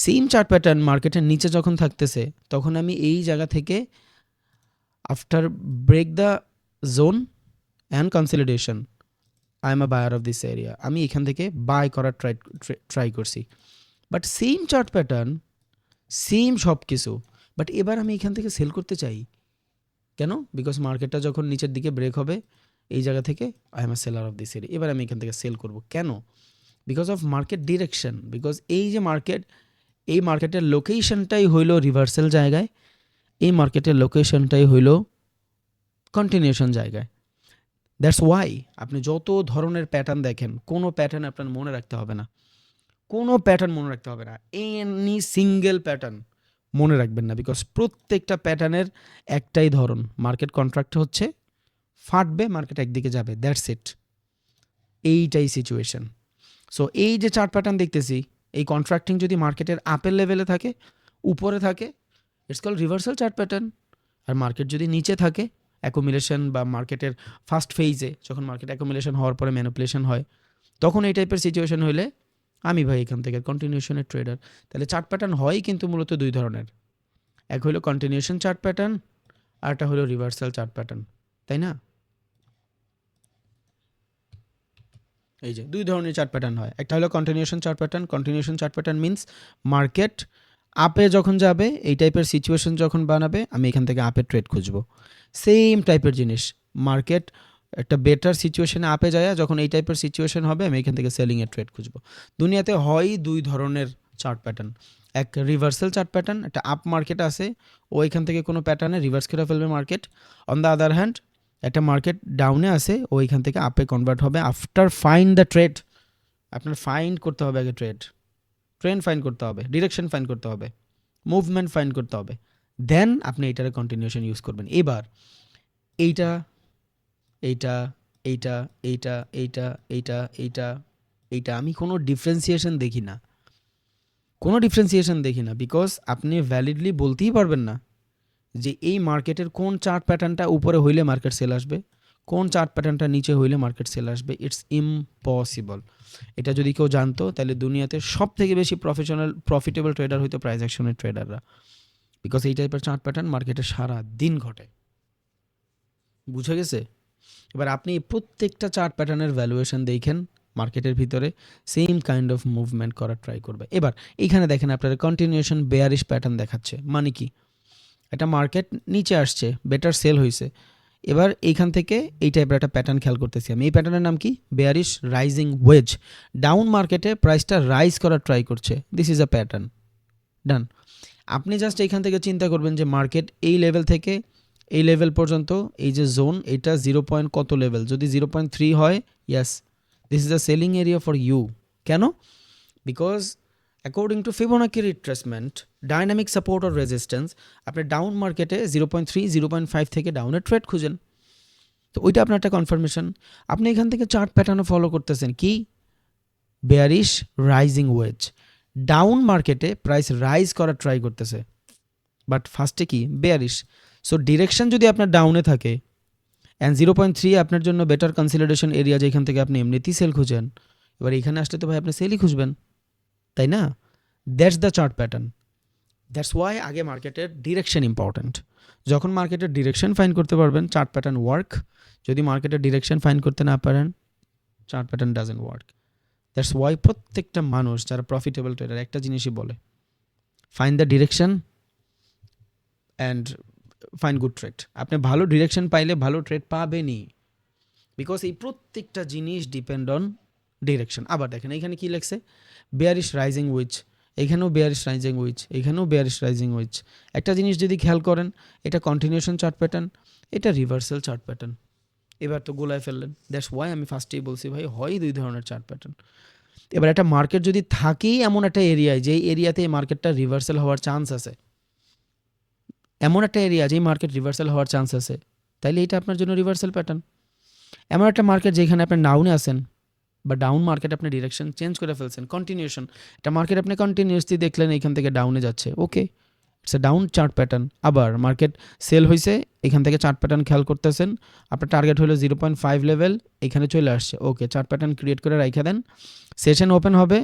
সেম চার্ট প্যাটার্ন মার্কেটের নিচে যখন থাকতেছে, তখন আমি এই জায়গা থেকে after break the zone and consolidation, I am a buyer of this area, আমি এখান থেকে বাই করার ট্রাই করছি। But same chart pattern, same সব কিছু, বাট এবার আমি এখান থেকে সেল করতে চাই। কেন? বিকজ মার্কেটটা যখন নিচের দিকে ব্রেক হবে এই জায়গা থেকে, I am a seller of this area, এবার আমি এখান থেকে সেল করব। কেন? Because of market direction, because এই যে এই মার্কেটের লোকেশনটাই হইল রিভার্সাল জায়গায়, এই মার্কেটের লোকেশনটাই হইল কন্টিনিউশন জায়গায়। দ্যাটস ওয়াই আপনি যত ধরনের প্যাটার্ন দেখেন, কোনো প্যাটার্ন আপনার মনে রাখতে হবে না, এনি সিঙ্গেল প্যাটার্ন মনে রাখবেন না, বিকজ প্রত্যেকটা প্যাটার্নের একটাই ধরন, মার্কেট কন্ট্রাক্ট হচ্ছে, ফাটবে, মার্কেট একদিকে যাবে, দ্যাটস ইট, এইটাই সিচুয়েশন। সো এই যে চার্ট প্যাটার্ন দেখতেছি, এই কন্ট্রাক্টিং যদি মার্কেটের আপের লেভেলে থাকে, উপরে থাকে, it's call reversal chart pattern. আর মার্কেট যদি নিচে থাকে, অ্যাকুমুলেশন বা মার্কেটের ফার্স্ট ফেজে যখন মার্কেট অ্যাকুমুলেশন হওয়ার পরে ম্যানিপুলেশন হয়, তখন এই টাইপের সিচুয়েশন হলে আমি ভাই এখান থেকে কন্টিনিউশনের ট্রেডার। তাহলে চার্ট প্যাটার্ন হয় কিন্তু মূলত দুই ধরনের, এক হলো কন্টিনিউশন চার্ট প্যাটার্ন, আর একটা হলো রিভার্সাল চার্ট প্যাটার্ন, তাই না? এই যে দুই ধরনের চার্ট প্যাটার্ন হয়, একটা হলো continuation chart pattern means market আপে যখন যাবে, এই টাইপের সিচুয়েশন যখন বানাবে, আমি এখান থেকে আপে ট্রেড খুঁজবো। সেম টাইপের জিনিস, মার্কেট একটা বেটার সিচুয়েশনে আপে যায়, যখন এই টাইপের সিচুয়েশন হবে, আমি এখান থেকে সেলিংয়ের ট্রেড খুঁজবো। দুনিয়াতে হয় দুই ধরনের চার্ট প্যাটার্ন, এক রিভার্সাল চার্ট প্যাটার্ন, একটা আপ মার্কেট আছে, ও এখান থেকে কোনো প্যাটার্নে রিভার্স করে ফেলবে market. On the other hand, একটা মার্কেট ডাউনে আছে, ও এখান থেকে আপে কনভার্ট হবে আফটার ফাইন্ড দ্য ট্রেড। আপনার ফাইন্ড করতে হবে আগে ট্রেন্ড ফাইন্ড করতে হবে, ডিরেকশন ফাইন্ড করতে হবে, মুভমেন্ট ফাইন্ড করতে হবে, দেন আপনি এইটারে কন্টিনিউশন ইউজ করবেন। এবার এইটা এইটা এইটা এইটা এইটা এইটা এইটা এইটা আমি কোনো ডিফারেন্সিয়েশন দেখি না, বিকজ আপনি ভ্যালিডলি বলতেই পারবেন না যে এই মার্কেটের কোন চার্ট প্যাটার্নটা উপরে হইলে মার্কেট সেল আসবে, কোন চার্ট প্যাটার্নটা নিচে হইলে মার্কেট সেল আসবে। It's impossible. এটা যদি কেউ জানতো তাহলে দুনিয়াতে সব থেকে বেশি প্রফিটেবল ট্রেডার হইতো প্রাইস অ্যাকশনের ট্রেডাররা, বিকজ এই টাইপের চার্ট প্যাটার্ন মার্কেটে সারা দিন ঘটে। বুঝে গেছে? এবার আপনি প্রত্যেকটা চার্ট প্যাটার্নের ভ্যালুয়েশন দেখেন মার্কেটের ভিতরে, সেম কাইন্ড অফ মুভমেন্ট করার ট্রাই করবে। এবার এইখানে দেখেন আপনার কন্টিনিউশন বেয়ারিশ প্যাটার্ন দেখাচ্ছে, মানে কি? একটা মার্কেট নিচে আসছে, বেটার সেল হয়েছে, এবার এইখান থেকে এই টাইপের একটা প্যাটার্ন খেয়াল করতেছি আমি। এই প্যাটার্নের নাম কি? Bearish rising wedge. ডাউন মার্কেটে প্রাইসটা রাইজ করার ট্রাই করছে, দিস ইজ আ প্যাটার্ন। ডান। আপনি জাস্ট এইখান থেকে চিন্তা করবেন যে মার্কেট এই লেভেল থেকে এই লেভেল পর্যন্ত, এই যে জোন, এটা 0. কত লেভেল, যদি 0.3 হয়, yes, this is a selling area for you. কেন? Because according to Fibonacci retracement, dynamic support or resistance, আপনি ডাউন মার্কেটে 0.3 0.5 থেকে ডাউনের ট্রেড খুঁজেন, তো ওইটা আপনার একটা কনফার্মেশন। আপনি এখান থেকে চার্ট প্যাটার্নও ফলো করতেছেন, কি? Bearish rising wedge. ডাউন মার্কেটে প্রাইস রাইজ করার ট্রাই করতেছে, বাট ফার্স্টে কি? বেয়ারিশ। সো ডিরেকশন যদি আপনার ডাউনে থাকে অ্যান্ড 0.3 আপনার জন্য বেটার কনসলিডেশন এরিয়া, যেখান থেকে আপনি এমনিতেই সেল খুঁজেন, এবার এখানে আসলে তো ভাই আপনি সেলই খুঁজবেন, তাই না? That's the chart pattern. That's why আগে মার্কেটের ডিরেকশন ইম্পর্ট্যান্ট। যখন মার্কেটের ডিরেকশন ফাইন করতে পারবেন, চার্ট প্যাটার্ন ওয়ার্ক। যদি মার্কেটের ডিরেকশন ফাইন করতে না পারেন, chart pattern doesn't work. That's why প্রত্যেকটা মানুষ যারা প্রফিটেবল ট্রেডার একটা জিনিসই বলে, fine the direction and fine good trade. আপনি ভালো ডিরেকশন পাইলে ভালো ট্রেড পাবেনই, বিকজ এই প্রত্যেকটা জিনিস ডিপেন্ড অন ডিরেকশন। আবার দেখেন এইখানে কি লেখছে? বেয়ারিশ রাইজিং উইচ, এইখানেও বেয়ারিশ রাইজিং উইচ, এইখানেও বেয়ারিশ রাইজিং উইচ। একটা জিনিস যদি খেয়াল করেন, এটা কন্টিনিউশন চার্ট প্যাটার্ন, এটা রিভার্সাল চার্ট প্যাটার্ন। এবার তো গোলায় ফেললেন। দ্যাটস ওয়াই আমি ফার্স্টেই বলছি ভাই, হয় দুই ধরনের চার্ট প্যাটার্ন। এবার একটা মার্কেট যদি থাকেই এমন একটা এরিয়ায়, যেই এরিয়াতে এই মার্কেটটা রিভার্সাল হওয়ার চান্স আছে, এমন একটা এরিয়া যেই মার্কেট রিভার্সাল হওয়ার চান্স আছে, তাইলে এটা আপনার জন্য রিভার্সাল প্যাটার্ন। এমন একটা মার্কেট যেখানে আপনি ডাউনে আছেন, বা ডাউন মার্কেট আপনি ডিরেকশন চেঞ্জ করে ফেলছেন, কন্টিনিউশন একটা মার্কেট আপনি কন্টিনিউসলি দেখলেন এইখান থেকে ডাউনে যাচ্ছে, okay, it's a down chart pattern. আবার মার্কেট সেল হয়েছে, এখান থেকে চার্ট প্যাটার্ন খেয়াল করতেছেন, আপনার টার্গেট হলো 0.5 লেভেল, এখানে চলে আসছে, ওকে, চার্ট প্যাটার্ন ক্রিয়েট করে রাখা দেন। সেশন ওপেন হবে,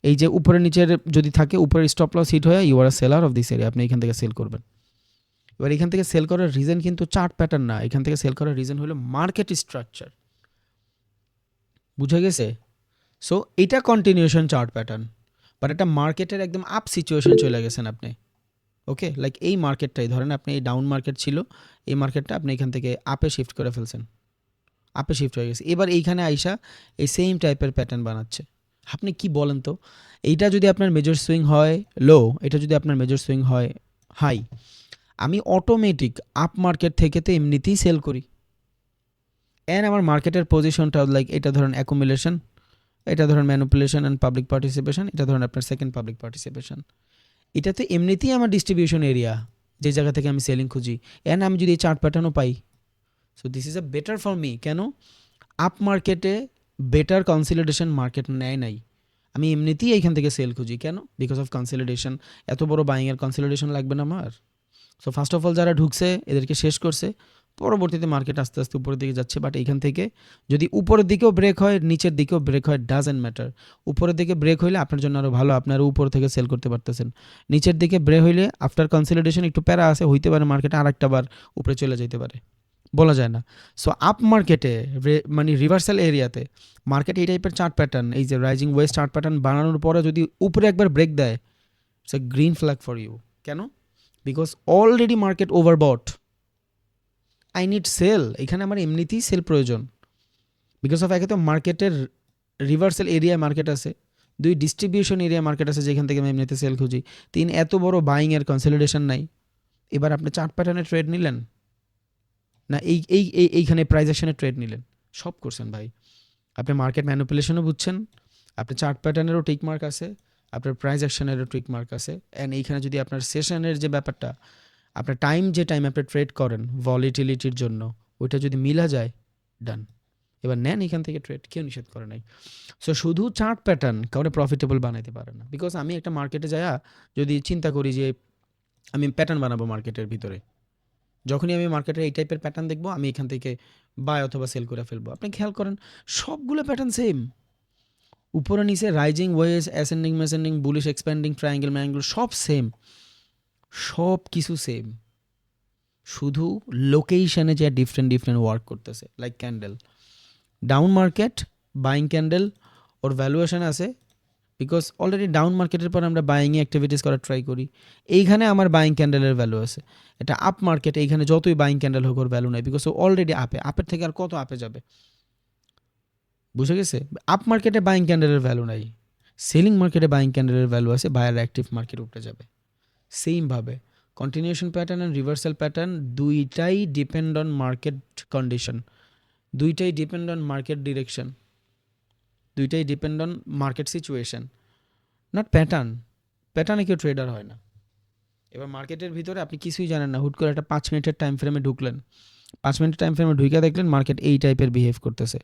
এই যে উপরে নিচের যদি থাকে, উপরে স্টপ লস হিট হয়ে you are a seller of this area, আপনি এখান থেকে সেল করবেন। এবার এখান থেকে সেল করার রিজন কিন্তু চার্ট প্যাটার্ন না, এখান থেকে সেল করার রিজন হলো মার্কেট স্ট্রাকচার। বুঝে গেছে? সো এটা কন্টিনিউশন চার্ট প্যাটার্ন, বাট একটা মার্কেটের একদম আপ সিচুয়েশনে চলে গেছেন আপনি, ওকে, লাইক এই মার্কেটটাই ধরেন, আপনি এই ডাউন মার্কেট ছিল, এই মার্কেটটা আপনি এখান থেকে আপে শিফট করে ফেলছেন, আপে শিফট হয়ে গেছে, এবার এইখানে আইসা এই সেম টাইপের প্যাটার্ন বানাচ্ছে। আপনি কি বলেন তো, এইটা যদি আপনার মেজর সুইং হয় লো, এটা যদি আপনার মেজর সুইং হয় হাই, আমি অটোমেটিক আপ মার্কেট থেকে তো এমনিতেই সেল করি, অ্যান্ড আমার মার্কেটের পজিশনটা লাইক এটা ধরেন অ্যাকুমুলেশন, এটা ধরেন ম্যানিপুলেশন অ্যান্ড পাবলিক পার্টিসিপেশন, এটা ধরেন আপনার সেকেন্ড পাবলিক পার্টিসিপেশন। এটা তো এমনিতেই আমার ডিস্ট্রিবিউশন এরিয়া, যে জায়গা থেকে আমি সেলিং খুঁজি, অ্যান্ড আমি যদি এই চার্ট প্যাটার্নও পাই, so this is a better for me. কেন? আপ মার্কেটে বেটার কনসলিডেশন মার্কেট নেয় নাই, আমি এমনিতেই এইখান থেকে সেল খুঁজি, কেন? Because of consolidation. এত বড় বাইংয়ের কনসলিডেশন লাগবে না আমার। সো ফার্স্ট অফ অল যারা ঢুকছে এদেরকে শেষ করছে, পরবর্তীতে মার্কেট আস্তে আস্তে উপরের দিকে যাচ্ছে, বাট এইখান থেকে যদি উপরের দিকেও ব্রেক হয়, নিচের দিকেও ব্রেক হয়, ডাজেন্ট ম্যাটার। উপরের দিকে ব্রেক হইলে আপনার জন্য আরও ভালো, আপনারা উপর থেকে সেল করতে পারতেছেন। নিচের দিকে ব্রেক হইলে আফটার কনসলিডেশন একটু প্যারা আছে, হইতে পারে মার্কেটে আরেকটা বার উপরে চলে যেতে পারে, বলা যায় না। সো আপ মার্কেটে মানে রিভার্সাল এরিয়াতে মার্কেট এই টাইপের চার্ট প্যাটার্ন, এই যে রাইজিং ওয়েজ চার্ট প্যাটার্ন বানানোর পরে যদি উপরে একবার ব্রেক দেয়, it's a green flag for you. কেন? Because already market overbought, I need sell, এখানে আমার এমনিতেই সেল প্রয়োজন, বিকজ অফ একে তো মার্কেটের রিভার্সাল এরিয়ায় মার্কেট আছে, দুই ডিস্ট্রিবিউশন এরিয়া মার্কেট আছে যেখান থেকে আমি এমনিতে সেল খুঁজি, তিন এত বড় বাইংয়ের কনসলিডেশন নাই। এবার আপনি চার্ট প্যাটার্নে ট্রেড নিলেন না এইখানে প্রাইস অ্যাকশনে ট্রেড নিলেন, সব করছেন ভাই। আপনি মার্কেট ম্যানিপুলেশনও বুঝছেন, আপনার চার্ট প্যাটার্নেরও টিক মার্ক আছে, আপনার প্রাইস অ্যাকশনেরও টিক মার্ক আছে, অ্যান্ড এইখানে যদি আপনার সেশনের যে ব্যাপারটা, আপনার টাইম যে টাইম আপনি ট্রেড করেন ভলিটিলিটির জন্য, ওইটা যদি মিলা যায়, ডান। এবার নেন এখান থেকে ট্রেড, কেউ নিষেধ করে নাই। সো শুধু চার্ট প্যাটার্ন কাউকে প্রফিটেবল বানাইতে পারে না। বিকজ আমি একটা মার্কেটে যায়া যদি চিন্তা করি যে আমি প্যাটার্ন বানাবো মার্কেটের ভিতরে, যখনই আমি মার্কেটের এই টাইপের প্যাটার্ন দেখবো, আমি এখান থেকে বাই অথবা সেল করে ফেলবো। আপনি খেয়াল করেন সবগুলো প্যাটার্ন সেম, উপরে নিচে রাইজিং ওয়েজ, অ্যাসেন্ডিং মেসেন্ডিং, বুলিশ এক্সপ্যান্ডিং, ট্রায়াঙ্গেল ম্যাঙ্গেল, সব সেম, সব কিছু সেম, শুধু লোকেশনে যে ডিফারেন্ট ডিফারেন্ট ওয়ার্ক করতেছে। Like candle down market, buying candle, ওর ভ্যালুয়েশন আছে বিকজ অলরেডি ডাউন মার্কেটের পর আমরা বাইংয়ে অ্যাক্টিভিটিস করার ট্রাই করি, এইখানে আমার বাইং ক্যান্ডেলের ভ্যালু আছে। এটা আপ মার্কেট, এইখানে যতই বাইং ক্যান্ডেল হোক ওর ভ্যালু নাই বিকজ ও অলরেডি আপে, আপের থেকে আর কত আপে যাবে, বুঝে গেছে? আপ মার্কেটে বাইং ক্যান্ডেলের ভ্যালু নাই, সেলিং মার্কেটে বাইং ক্যান্ডেলের ভ্যালু আছে, বায়ার অ্যাক্টিভ মার্কেট উপরে যাবে। সেমভাবে continuation pattern and reversal pattern দুইটাই ডিপেন্ড অন মার্কেট কন্ডিশন, দুইটাই ডিপেন্ড অন মার্কেট ডিরেকশন, দুইটাই depend on market situation, not pattern. প্যাটার্নে কেউ ট্রেডার হয় না। এবার মার্কেটের ভিতরে আপনি কিছুই জানেন না, হুট করে একটা 5 মিনিটের টাইম ফ্রেমে ঢুকলেন, 5 মিনিটের টাইম ফ্রেমে ঢুকে দেখলেন মার্কেট এই টাইপের বিহেভ করতেছে,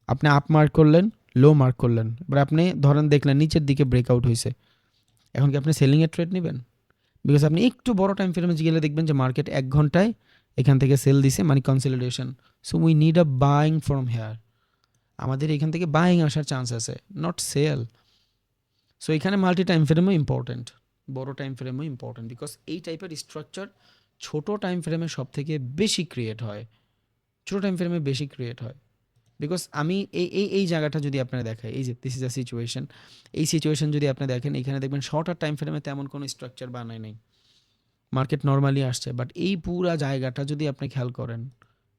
আপনি আপ মার্ক করলেন, লো মার্ক করলেন, এবার আপনি ধরেন দেখলেন নিচের দিকে ব্রেকআউট হয়েছে, এখন কি আপনি সেলিংয়ের ট্রেড নেবেন? বিকজ আপনি একটু বড় টাইম ফ্রেমে গেলে দেখবেন যে মার্কেট 1 ঘন্টায় এখান থেকে সেল দিছে, মানে consolidation. So we need a buying from here, আমাদের এখান থেকে বাইং আসার চান্স আছে, নট সেল। সো এখানে মাল্টি টাইম ফ্রেমও ইম্পর্টেন্ট, বড় টাইম ফ্রেমও ইম্পর্টেন্ট, বিকজ এই টাইপের স্ট্রাকচার ছোট টাইম ফ্রেমে সব থেকে বেশি ক্রিয়েট হয়, ছোটো টাইম ফ্রেমে বেশি ক্রিয়েট হয়। বিকজ আমি এই জায়গাটা যদি আপনারা দেখাই, এই যে দিস ইজ আ সিচুয়েশন, এই সিচুয়েশন যদি আপনি দেখেন, এখানে দেখবেন শর্টার টাইম ফ্রেমে তেমন কোনো স্ট্রাকচার বানায় নেই, মার্কেট নর্মালি আসছে। বাট এই পুরা জায়গাটা যদি আপনি খেয়াল করেন,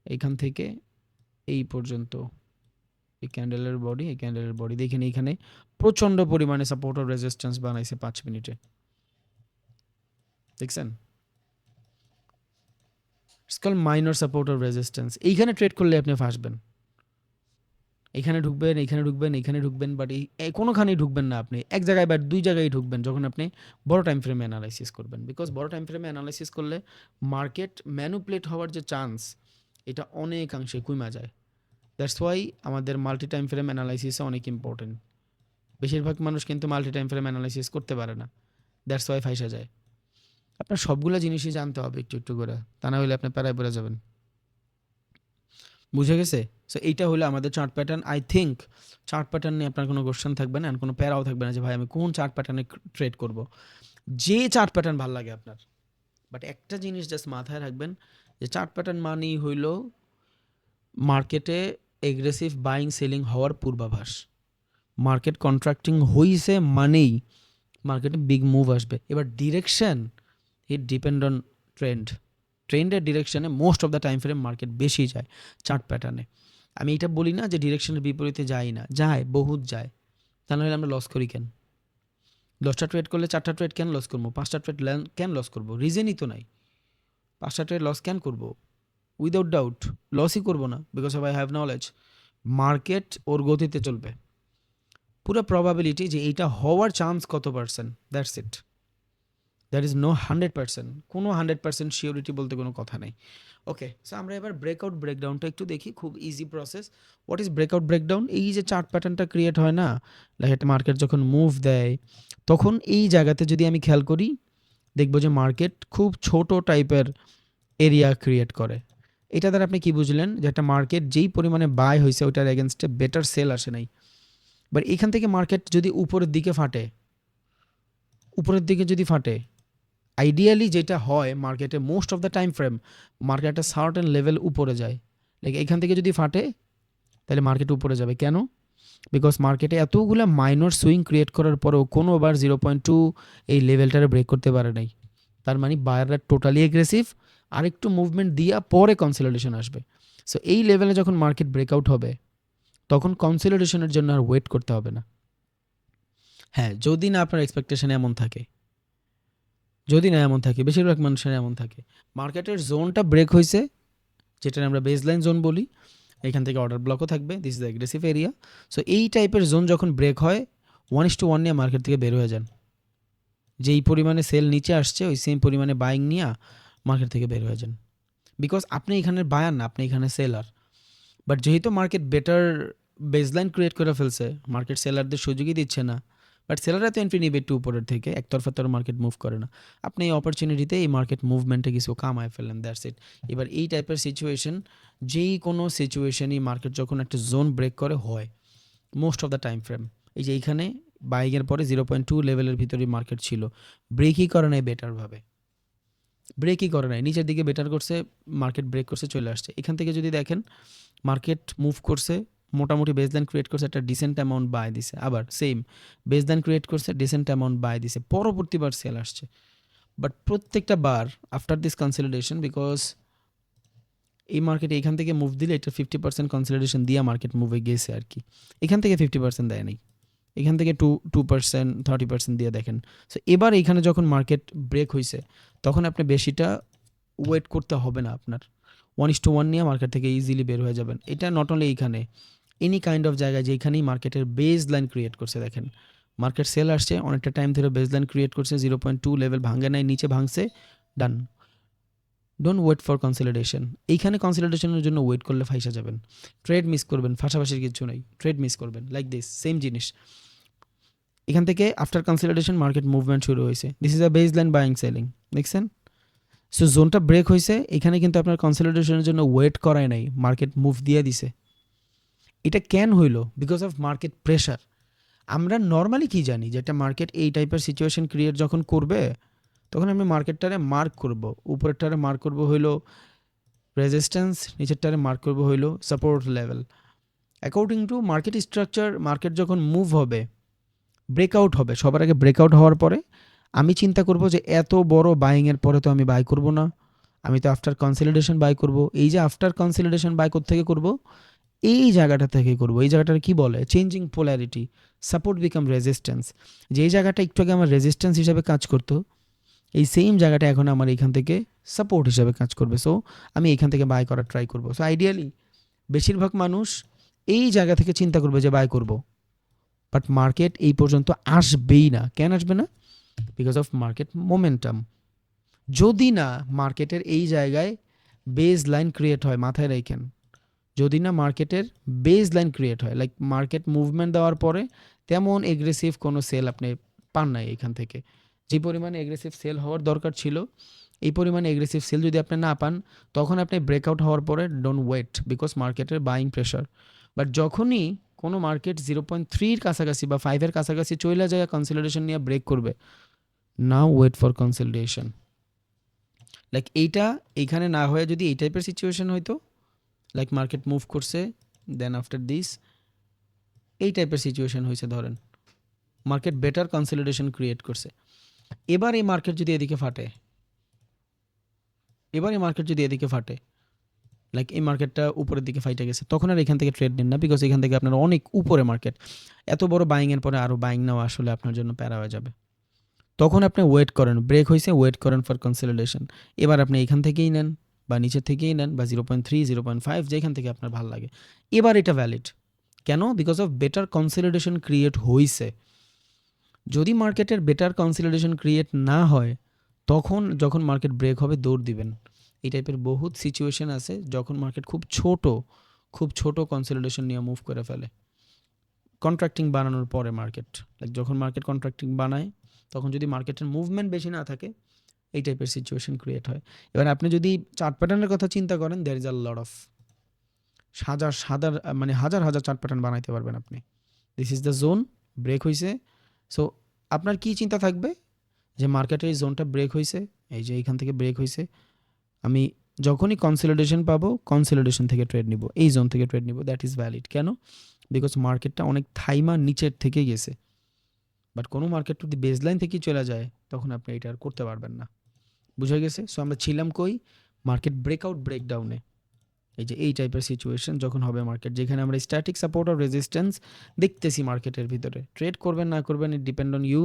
এইখান থেকে এই পর্যন্ত, এই ক্যান্ডেলের বডি, এই ক্যান্ডেলের বডি দেখেন, এইখানে প্রচণ্ড পরিমাণে সাপোর্ট ও রেজিস্ট্যান্স বানাইছে 5 মিনিটে, দেখছেন? ইটস কল মাইনর সাপোর্ট ও রেজিস্ট্যান্স। এইখানে ট্রেড করলে আপনি ফাঁসবেন, এখানে ঢুকবেন, এইখানে ঢুকবেন, এইখানে ঢুকবেন, বাট এই কোনোখানেই ঢুকবেন না আপনি, এক জায়গায় বা 2 জায়গায় ঢুকবেন যখন আপনি বড় টাইম ফ্রেমে অ্যানালাইসিস করবেন। বিকজ বড় টাইম ফ্রেমে অ্যানালাইসিস করলে মার্কেট ম্যানুপুলেট হওয়ার যে চান্স, এটা অনেকাংশে কমে যায়। দ্যাটস ওয়াই আমাদের মাল্টি টাইম ফ্রেম অ্যানালাইসিসে অনেক ইম্পর্টেন্ট। বেশিরভাগ মানুষ কিন্তু মাল্টি টাইম ফ্রেম অ্যানালাইসিস করতে পারে না, দ্যাটস ওয়াই ফাইসা যায়। আপনার সবগুলো জিনিসই জানতে হবে একটু একটু করে, তা না হলে আপনি প্যারায় পড়ে যাবেন, বুঝে গেছে? সো এইটা হলো আমাদের chart pattern. I think chart pattern নিয়ে আপনার কোনো কোশ্চেন থাকবে না, আর কোনো প্যারাও থাকবে না যে ভাই আমি কোন চার্ট প্যাটার্নে ট্রেড করব। যে চার্ট প্যাটার্ন ভালো লাগে আপনার, বাট একটা জিনিস জাস্ট মাথায় রাখবেন যে চার্ট প্যাটার্ন মানেই হইল মার্কেটে এগ্রেসিভ বাইং সেলিং হওয়ার পূর্বাভাস। মার্কেট কন্ট্রাক্টিং হইছে মানেই মার্কেটে বিগ মুভ আসবে। এবার direction, it depend on trend, ট্রেন্ডের ডিরেকশনে most of the time frame market বেশি যায় চার্ট প্যাটার্নে। আমি এটা বলি না যে ডিরেকশনের বিপরীতে যাই না, যায়, বহুত যায়, তা নাহলে আমরা লস করি কেন? 10টা ট্রেড করলে 4টা ট্রেড কেন লস করবো? 5টা ট্রেড কেন লস করবো? রিজনই তো নাই। 5টা ট্রেড লস কেন করবো? উইদাউট ডাউট লসই করবো না, because of I have knowledge market ওর গতিতে চলবে। পুরো প্রবাবিলিটি যে এইটা হওয়ার চান্স কত percent, that's it, that is no 100%, কোনো 100% শিওরিটি বলতে কোনো কথা নেই। ওকে, সো আমরা এবার ব্রেকআউট ব্রেকডাউনটা একটু দেখি, খুব easy process. What is breakout breakdown? এই যে চার্ট প্যাটার্নটা ক্রিয়েট হয় না, লাইক একটা মার্কেট যখন মুভ দেয়, তখন এই জায়গাতে যদি আমি খেয়াল করি, দেখবো যে মার্কেট খুব ছোট টাইপের এরিয়া ক্রিয়েট করে। এটা দ্বারা আপনি কি বুঝলেন? যে একটা মার্কেট যেই পরিমাণে বাই হয়েছে ওইটার এগেনস্টে বেটার সেল আসে নাই। বাট এখান থেকে মার্কেট যদি উপরের দিকে ফাটে, উপরের দিকে যদি ফাটে, আইডিয়ালি যেটা হয় মার্কেটে most of the time frame, market একটা সার্টেন লেভেল উপরে যায়। লাইক এখান থেকে যদি ফাটে তাহলে মার্কেট উপরে যাবে। কেন? বিকজ মার্কেটে এতগুলো মাইনর সুইং ক্রিয়েট করার পরেও কোনোবার 0.2 এই লেভেলটারে ব্রেক করতে পারে নাই। তার মানে বায়াররা টোটালি এগ্রেসিভ, আরেকটু মুভমেন্ট দিয়া পরে কনসলিডেশন আসবে। সো এই লেভেলে যখন মার্কেট ব্রেকআউট হবে, তখন কনসলিডেশনের জন্য আর ওয়েট করতে হবে না। হ্যাঁ, যদি না আপনার এক্সপেকটেশন এমন থাকে, যদি না এমন থাকে, বেশিরভাগ মানুষের এমন থাকে, মার্কেটের জোনটা ব্রেক হয়েছে, যেটা আমরা বেসলাইন জোন বলি, এখান থেকে অর্ডার ব্লকও থাকবে, this is the aggressive area. So এই টাইপের জোন যখন ব্রেক হয়, 1:1 নিয়ে মার্কেট থেকে বের হয়ে যান, যেই পরিমাণে সেল নিচে আসছে ওই সেম পরিমাণে বাইং নিয়ে মার্কেট থেকে বের হয়ে যান, বিকজ আপনি এখানে বায়ার না, আপনি এখানে সেলার। বাট যেহেতু মার্কেট বেটার বেসলাইন ক্রিয়েট করে ফেলছে, মার্কেট সেলারদের সুযোগই দিচ্ছে না, বাট সেলাররা তো এন্ট্রি নিবে একটু উপরের থেকে, একতরফা তো মার্কেট মুভ করে না। আপনি এই অপরচুনিটিতে এই মার্কেট মুভমেন্টে কিছু কামায় ফেলেন, দ্যাটস ইট। এবার এই টাইপের সিচুয়েশন, যেই কোনো সিচুয়েশনই মার্কেট যখন একটা জোন ব্রেক করে হয় most of the time frame, এই যে এইখানে বাইংয়ের পরে 0.2 লেভেলের ভিতরে মার্কেট ছিল, ব্রেকই করে নাই বেটারভাবে, ব্রেকই করে নাই, নিচের দিকে বেটার করছে, মার্কেট ব্রেক করছে চলে আসছে। এখান থেকে যদি দেখেন মার্কেট মুভ করছে, মোটামুটি বেসলাইন ক্রিয়েট করছে, একটা ডিসেন্ট অ্যামাউন্ট বাই দিছে, আবার সেম বেসলাইন ক্রিয়েট করছে, ডিসেন্ট অ্যামাউন্ট বাই দিছে, পরবর্তীবার সেল আসছে। বাট প্রত্যেকটা বার আফটার দিস কনসলিডেশন, বিকজ এই মার্কেট এখান থেকে মুভ দিলে এটা 50% কনসলিডেশন দিয়ে মার্কেট মুভে গেছে আর কি, এখান থেকে 50% দেয় নাই, এখান থেকে 2% 30% দিয়ে দেখেন। সো এবার এইখানে যখন মার্কেট ব্রেক হয়েছে তখন আপনি বেশিটা ওয়েট করতে হবে না, আপনার 1:1 নিয়ে মার্কেট থেকে ইজিলি বের হয়ে যাবেন। এটা নট অনলি এইখানে, এনি কাইন্ড অফ জায়গায় যেখানেই মার্কেটের বেস লাইন ক্রিয়েট করছে, দেখেন মার্কেট সেল আসছে, অনেকটা টাইম ধরে বেস লাইন ক্রিয়েট করছে, 0.2 লেভেল ভাঙে নাই, নিচে ভাঙছে, ডান। ডোন্ট ওয়েট ফর কনসলিডেশন, এইখানে কনসলিডেশনের জন্য ওয়েট করলে ফাইসা যাবেন, ট্রেড মিস করবেন, ফাঁসাফাশির কিছু নেই, ট্রেড মিস করবেন, লাইক দিস সেম জিনিস। এখান থেকে আফটার কনসলিডেশন মার্কেট মুভমেন্ট শুরু হয়েছে, this is a base line buying selling, দেখছেন? সো জোনটা ব্রেক হয়েছে, এখানে কিন্তু আপনার কনসলিডেশনের জন্য ওয়েট করায় নাই, মার্কেট মুভ দিয়ে দিছে। এটা কেন হইলো? Because of market pressure. আমরা নর্মালি কি জানি, যে একটা মার্কেট এই টাইপের সিচুয়েশন ক্রিয়েট যখন করবে তখন আমি মার্কেটটারে মার্ক করব, উপরেরটারে মার্ক করব হইলো রেজিস্ট্যান্স, নিচেরটারে মার্ক করব হইলো support level. According to market structure, market যখন মুভ হবে, ব্রেকআউট হবে, সবার আগে ব্রেকআউট হওয়ার পরে আমি চিন্তা করব যে এত বড় বাইংয়ের পরে তো আমি বাই করব না, আমি তো আফটার কনসলিডেশন বাই করব। এই যে আফটার কনসলিডেশন বাই থেকে করব, এই জায়গাটা থেকে করব। এই জায়গাটার কি বলে? Changing polarity, support become resistance. যেই জায়গাটা একটু আগে আমার রেজিস্ট্যান্স হিসাবে কাজ করতো, এই সেম জায়গাটা এখন আমার এখান থেকে সাপোর্ট হিসাবে কাজ করবে। সো আমি এখান থেকে বাই করার ট্রাই করব। সো আইডিয়ালি বেশিরভাগ মানুষ এই জায়গা থেকে চিন্তা করবে যে বাই করব, বাট মার্কেট এই পর্যন্ত আসবেই না। কেন আসবে না? Because of market momentum. যদি না মার্কেটের এই জায়গায় বেস লাইন ক্রিয়েট হয়, মাথায় রাখেন, যদি না মার্কেটের বেস লাইন ক্রিয়েট হয়, লাইক মার্কেট মুভমেন্ট দেওয়ার পরে তেমন এগ্রেসিভ কোনো সেল আপনি পান নাই এখান থেকে, যে পরিমাণে এগ্রেসিভ সেল হওয়ার দরকার ছিল এই পরিমাণে এগ্রেসিভ সেল যদি আপনি না পান, তখন আপনি ব্রেকআউট হওয়ার পরে ডোন্ট ওয়েট, বিকজ মার্কেটের বাইং প্রেশার। বাট যখনই কোনো মার্কেট 0.3-র কাছাকাছি বা 5-এর কাছাকাছি চলে যায় কনসলিডেশন নিয়ে ব্রেক করবে, নাও ওয়েট ফর কনসলিডেশন। লাইক এইটা এইখানে না হয়ে যদি এই টাইপের সিচুয়েশন হইতো, লাইক মার্কেট মুভ করছে, দেন আফটার দিস এই টাইপের সিচুয়েশন হয়েছে, ধরেন মার্কেট বেটার কনসলিডেশন ক্রিয়েট করছে, এবার এই মার্কেট যদি এদিকে ফাটে, লাইক এই মার্কেটটা উপরের দিকে ফাইটে গেছে, তখন আর এখান থেকে ট্রেড নিন না, বিকজ এখান থেকে আপনার অনেক উপরে মার্কেট, এত বড় বাইংয়ের পরে আরও বাইং নেওয়া আসলে আপনার জন্য প্যারা হয়ে যাবে। তখন আপনি ওয়েট করেন, ব্রেক হয়েছে, ওয়েট করেন ফর কনসলিডেশন। এবার আপনি এখান থেকেই নেন বা নিচের থেকেই নেন, বা 0.3 0.5 যেখান থেকে আপনার ভালো লাগে, এবার এটা ভ্যালিড। কেন? Because of better consolidation create হয়েছে। যদি মার্কেটের বেটার কনসলিডেশন ক্রিয়েট না হয়, তখন যখন মার্কেট ব্রেক হবে দৌড় দিবেন। এই টাইপের বহুত সিচুয়েশন আছে যখন মার্কেট খুব ছোট কনসলিডেশন নিয়ে মুভ করে ফেলে, কন্ট্রাক্টিং বানানোর পরে মার্কেট, লাইক যখন মার্কেট কন্ট্রাক্টিং বানায় তখন যদি মার্কেটের মুভমেন্ট বেশি না থাকে, এই টাইপের সিচুয়েশন ক্রিয়েট হয়। এবার আপনি যদি চার্ট প্যাটার্নের কথা চিন্তা করেন, there is a lot of হাজার হাজার চার্ট প্যাটার্ন বানাইতে পারবেন আপনি। This is the zone, break হয়েছে। সো আপনার কি চিন্তা থাকবে যে মার্কেটের এই জোনটা ব্রেক হয়েছে, এই যে এইখান থেকে ব্রেক হয়েছে, আমি যখনই কনসলিডেশন পাবো কনসলিডেশন থেকে ট্রেড নিব, এই জোন থেকে ট্রেড নিব, দ্যাট ইজ ভ্যালিড। কেন? বিকজ মার্কেটটা অনেক থাইমা নিচের থেকে গেছে। বাট কোনো মার্কেট যদি বেসলাইন থেকেই চলে যায়, তখন আপনি এটা আর করতে পারবেন না। বুঝা গেছে? সো আমরা ছিলাম কই? মার্কেট ব্রেকআউট ব্রেকডাউনে। এই যে এই টাইপের সিচুয়েশন যখন হবে মার্কেট, যেখানে আমরা স্ট্যাটিক সাপোর্ট আর রেজিস্ট্যান্স দেখতেছি মার্কেটের ভিতরে, ট্রেড করবেন না করবেন ইট ডিপেন্ড অন ইউ,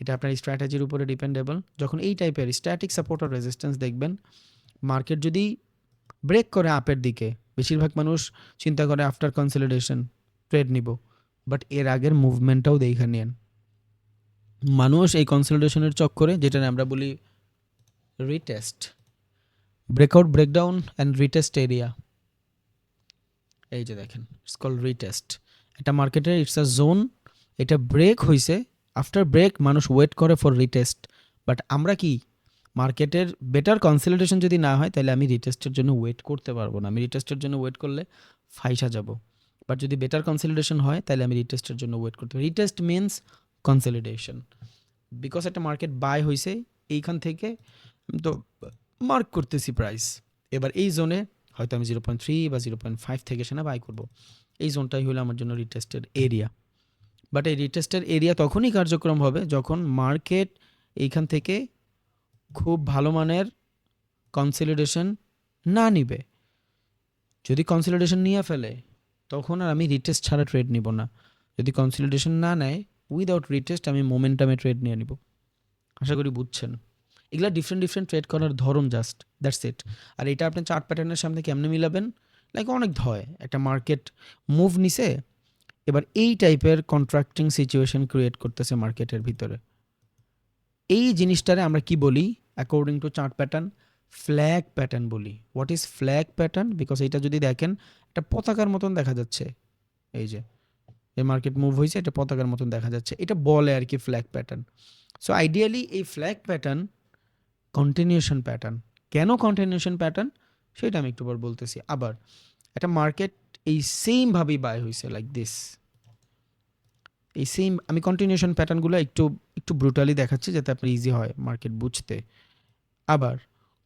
এটা আপনার স্ট্র্যাটেজির উপরে ডিপেন্ডেবল। যখন এই টাইপের স্ট্যাটিক সাপোর্ট আর রেজিস্ট্যান্স দেখবেন, মার্কেট যদি ব্রেক করে আপের দিকে, বেশিরভাগ মানুষ চিন্তা করে আফটার কনসলিডেশন ট্রেড নিব, বাট এর আগের মুভমেন্টটাও দেখে নেন। মানুষ এই কনসলিডেশনের চক্করে, যেটা আমরা বলি retest, breakout, breakdown and retest area, এই যে দেখেন ইটস কল রিটেস্ট। একটা মার্কেটের ইটস আ জোন, এটা ব্রেক হয়েছে, আফটার ব্রেক মানুষ ওয়েট করে ফর রিটেস্ট। বাট আমরা কি, মার্কেটের বেটার কনসলিডেশন যদি না হয় তাহলে আমি রিটেস্টের জন্য ওয়েট করতে পারবো না, আমি রিটেস্টের জন্য ওয়েট করলে ফাইসা যাব। বাট যদি বেটার কনসলিডেশন হয় তাহলে আমি রিটেস্টের জন্য ওয়েট করতে পারি। রিটেস্ট মিনস কনসলিডেশন, বিকজ একটা মার্কেট বাই হয়েছে এইখান থেকে, আমি তো মার্ক করতেছি প্রাইস, এবার এই জোনে হয়তো আমি 0.3 বা 0.5 থেকে সেনা বাই করব, এই জোনটাই হলো আমার জন্য রিটেস্টের এরিয়া। বাট এই রিটেস্টের এরিয়া তখনই কার্যক্রম হবে যখন মার্কেট এইখান থেকে খুব ভালো মানের কনসলিডেশন না নিবে। যদি কনসলিডেশন নিয়ে ফেলে তখন আর আমি রিটেস্ট ছাড়া ট্রেড নিব না। যদি কনসলিডেশন না নেয় উইদাউট রিটেস্ট আমি মোমেন্টামে ট্রেড নিয়ে নিব। আশা করি বুঝছেন। এগুলা ডিফারেন্ট ডিফারেন্ট ট্রেড করার ধরন, জাস্ট দ্যাটস ইট। আর এটা আপনি চার্ট প্যাটার্নের সামনে কেমনে মিলাবেন, লাইক অনেক হয় একটা মার্কেট মুভ নিছে, এবার এই টাইপের কন্ট্রাক্টিং সিচুয়েশন ক্রিয়েট করতেছে মার্কেটের ভিতরে। এই জিনিসটারে আমরা কি বলি according to chart pattern? Flag pattern বলি। What is flag pattern? Because এটা যদি দেখেন একটা পতাকার মতন দেখা যাচ্ছে, এই যে এই মার্কেট মুভ হয়েছে, এটা পতাকার মতন দেখা যাচ্ছে, এটা বলে আর কি ফ্ল্যাগ প্যাটার্ন। সো আইডিয়ালি এই ফ্ল্যাগ প্যাটার্ন কন্টিনিউশন প্যাটার্ন। কেন কন্টিনিউশন প্যাটার্ন সেটা আমি একটু পর বলতেছি। আবার একটা মার্কেট এই সেমভাবেই বাই হয়েছে লাইক দিস, এই সেম, আমি কন্টিনিউশন প্যাটার্নগুলো একটু একটু ব্রুটালি দেখাচ্ছি যাতে আপনার ইজি হয় মার্কেট বুঝতে। আবার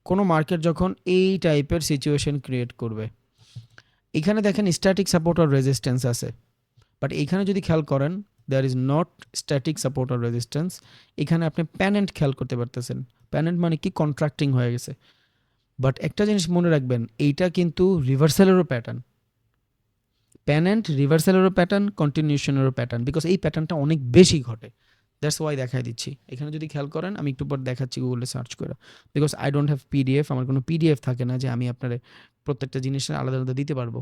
কোনো মার্কেট যখন এই টাইপের সিচুয়েশন ক্রিয়েট করবে, এখানে দেখেন স্ট্যাটিক সাপোর্ট আর রেজিস্ট্যান্স আছে, বাট এখানে যদি খেয়াল করেন there is not static support আর রেজিস্ট্যান্স। এখানে আপনি প্যানেন্ট খেয়াল করতে পারতেছেন। প্যানেন্ট মানে কি? কন্ট্রাক্টিং হয়ে গেছে। বাট একটা জিনিস মনে রাখবেন, এইটা কিন্তু রিভার্সালেরও প্যাটার্ন। প্যানেন্ট রিভার্সালেরও প্যাটার্ন, কন্টিনিউশনেরও প্যাটার্ন, বিকজ এই প্যাটার্নটা অনেক বেশি ঘটে। দ্যাটস ওয়াই দেখাই দিচ্ছি। এখানে যদি খেয়াল করেন, আমি একটু পর দেখাচ্ছি গুগলে সার্চ করে, because I don't have PDF, আমার কোনো পিডিএফ থাকে না যে আমি আপনার প্রত্যেকটা জিনিসের আলাদা আলাদা দিতে পারবো।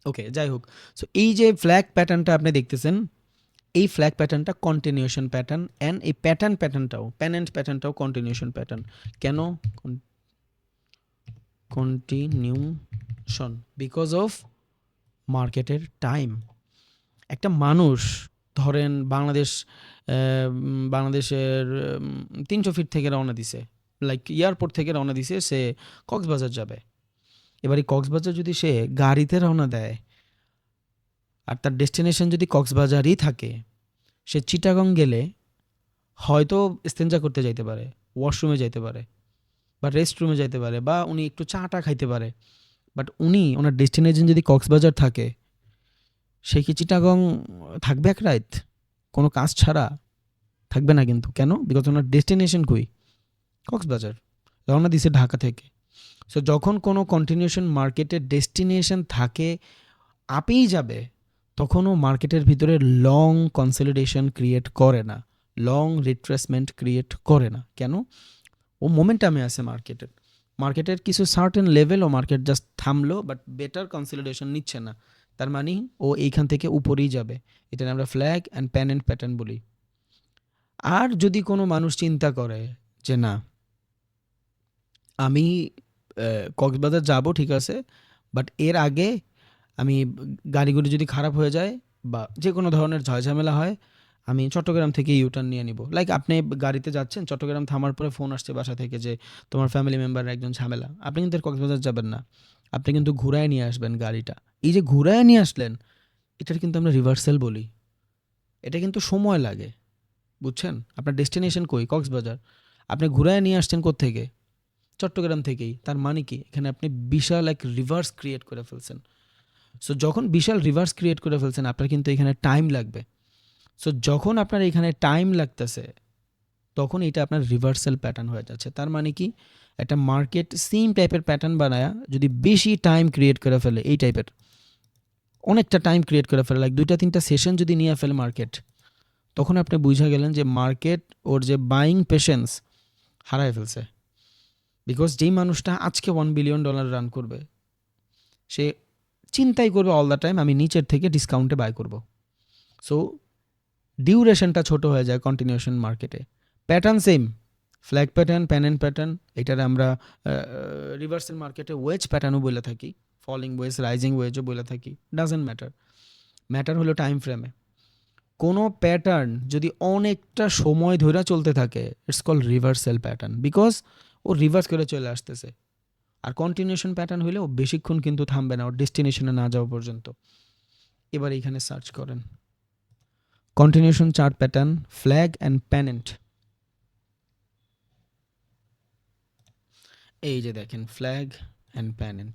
ওকে, যাই হোক। সো এই যে ফ্ল্যাগ প্যাটার্নটা আপনি দেখতেছেন, এই ফ্ল্যাগ প্যাটার্নটা কন্টিনিউশন প্যাটার্ন, অ্যান্ড এই প্যাটার্নটাও প্যানেন্ট প্যাটার্নটাও কন্টিনিউশন প্যাটার্ন। কেন কন্টিনিউশন? বিকজ অফ মার্কেটের টাইম। একটা মানুষ ধরেন বাংলাদেশের 300 ফিট থেকে রওনা দিছে, লাইক এয়ারপোর্ট থেকে রওনা দিছে, সে কক্সবাজার যাবে। এবার এই কক্সবাজার যদি সে গাড়িতে রওনা দেয় আর তার ডেস্টিনেশন যদি কক্সবাজারই থাকে, সে চিটাগং গেলে হয়তো ইস্তেঞ্জা করতে যাইতে পারে, ওয়াশরুমে যাইতে পারে, বা রেস্ট রুমে যাইতে পারে, বা উনি একটু চাটা খাইতে পারে। বাট উনি ওনার ডেস্টিনেশন যদি কক্সবাজার থাকে, সে কি চিটাগং থাকবে এক রাত কোনো কাজ ছাড়া? থাকবে না কিন্তু। কেন? বিকজ ওনার ডেস্টিনেশন কই? কক্সবাজার। রওনা দিছে ঢাকা থেকে। সো যখন কোনো কন্টিনিউশন মার্কেটের ডেস্টিনেশন থাকে আপেই যাবে, তখনও মার্কেটের ভিতরে লং কনসলিডেশন ক্রিয়েট করে না, লং রিট্রেসমেন্ট ক্রিয়েট করে না। কেন? ও মোমেন্টামে আছে মার্কেটের, মার্কেটের কিছু সার্টেন লেভেল ও মার্কেট জাস্ট থামলো, বাট বেটার কনসলিডেশন নিচ্ছে না। তার মানে ও এইখান থেকে উপরেই যাবে। এটা আমরা ফ্ল্যাগ অ্যান্ড প্যানেন্ট প্যাটার্ন বলি। আর যদি কোনো মানুষ চিন্তা করে যে না, আমি কক্সবাজার যাব, ঠিক আছে, বাট এর আগে আমি গাড়িগুলি যদি খারাপ হয়ে যায় বা যে কোনো ধরনের ঝামেলা হয়, আমি চট্টগ্রাম থেকে ইউটার্ন নিয়ে নিব। লাইক আপনি গাড়িতে যাচ্ছেন, চট্টগ্রাম থামার পরে ফোন আসছে বাসা থেকে যে তোমার ফ্যামিলি মেম্বারের একজন ঝামেলা, আপনি কিন্তু আর কক্সবাজার যাবেন না, আপনি কিন্তু ঘুরায় নিয়ে আসবেন গাড়িটা। এই যে ঘুরায় নিয়ে আসলেন, এটার কিন্তু আমরা রিভার্সাল বলি। এটা কিন্তু সময় লাগে, বুঝছেন? আপনার ডেস্টিনেশন কই? কক্সবাজার। আপনি ঘুরায় নিয়ে আসছেন কোত্থেকে? চট্টগ্রাম থেকেই। তার মানে কি? এখানে আপনি বিশাল এক রিভার্স ক্রিয়েট করে ফেলছেন। সো যখন বিশাল রিভার্স ক্রিয়েট করে ফেলছেন, আপনার কিন্তু এখানে টাইম লাগবে। সো যখন আপনার এখানে টাইম লাগতেছে, তখন এটা আপনার রিভার্সাল প্যাটার্ন হয়ে যাচ্ছে। তার মানে কি? একটা মার্কেট সেম টাইপের প্যাটার্ন বানায় যদি বেশি টাইম ক্রিয়েট করে ফেলে, এই টাইপের অনেকটা টাইম ক্রিয়েট করে ফেলে, লাইক 2-3টা সেশন যদি নিয়ে ফেলে মার্কেট, তখন আপনি বুঝা গেলেন যে মার্কেট ওর যে বাইং পেশেন্স হারায় ফেলছে। বিকজ যেই মানুষটা আজকে $1 বিলিয়ন রান করবে, সে চিন্তাই করবে অল দ্য টাইম আমি নিচের থেকে ডিসকাউন্টে বাই করব। সো ডিউরেশনটা ছোট হয়ে যায় কন্টিনিউশন মার্কেটে। Pattern same, flag pattern, pan and pattern, এটার আমরা রিভার্সাল মার্কেটে ওয়েজ প্যাটার্নও বলে থাকি, ফলিং ওয়েজ, রাইজিং ওয়েজও বলে থাকি, ডাজেন্ট ম্যাটার। ম্যাটার হলো টাইম ফ্রেমে কোনো প্যাটার্ন যদি অনেকটা সময় ধরে চলতে থাকে, it's call reversal pattern, because ও রিভার্স করে চলে আসতেছে। আর কন্টিনিউশন প্যাটার্ন হলে ও বেশিক্ষণ কিন্তু থামবে না, ওর ডেস্টিনেশনে না যাওয়া পর্যন্ত। এবার এখানে সার্চ করেন continuation chart pattern, flag and pennant. এই যে দেখেন flag and pennant,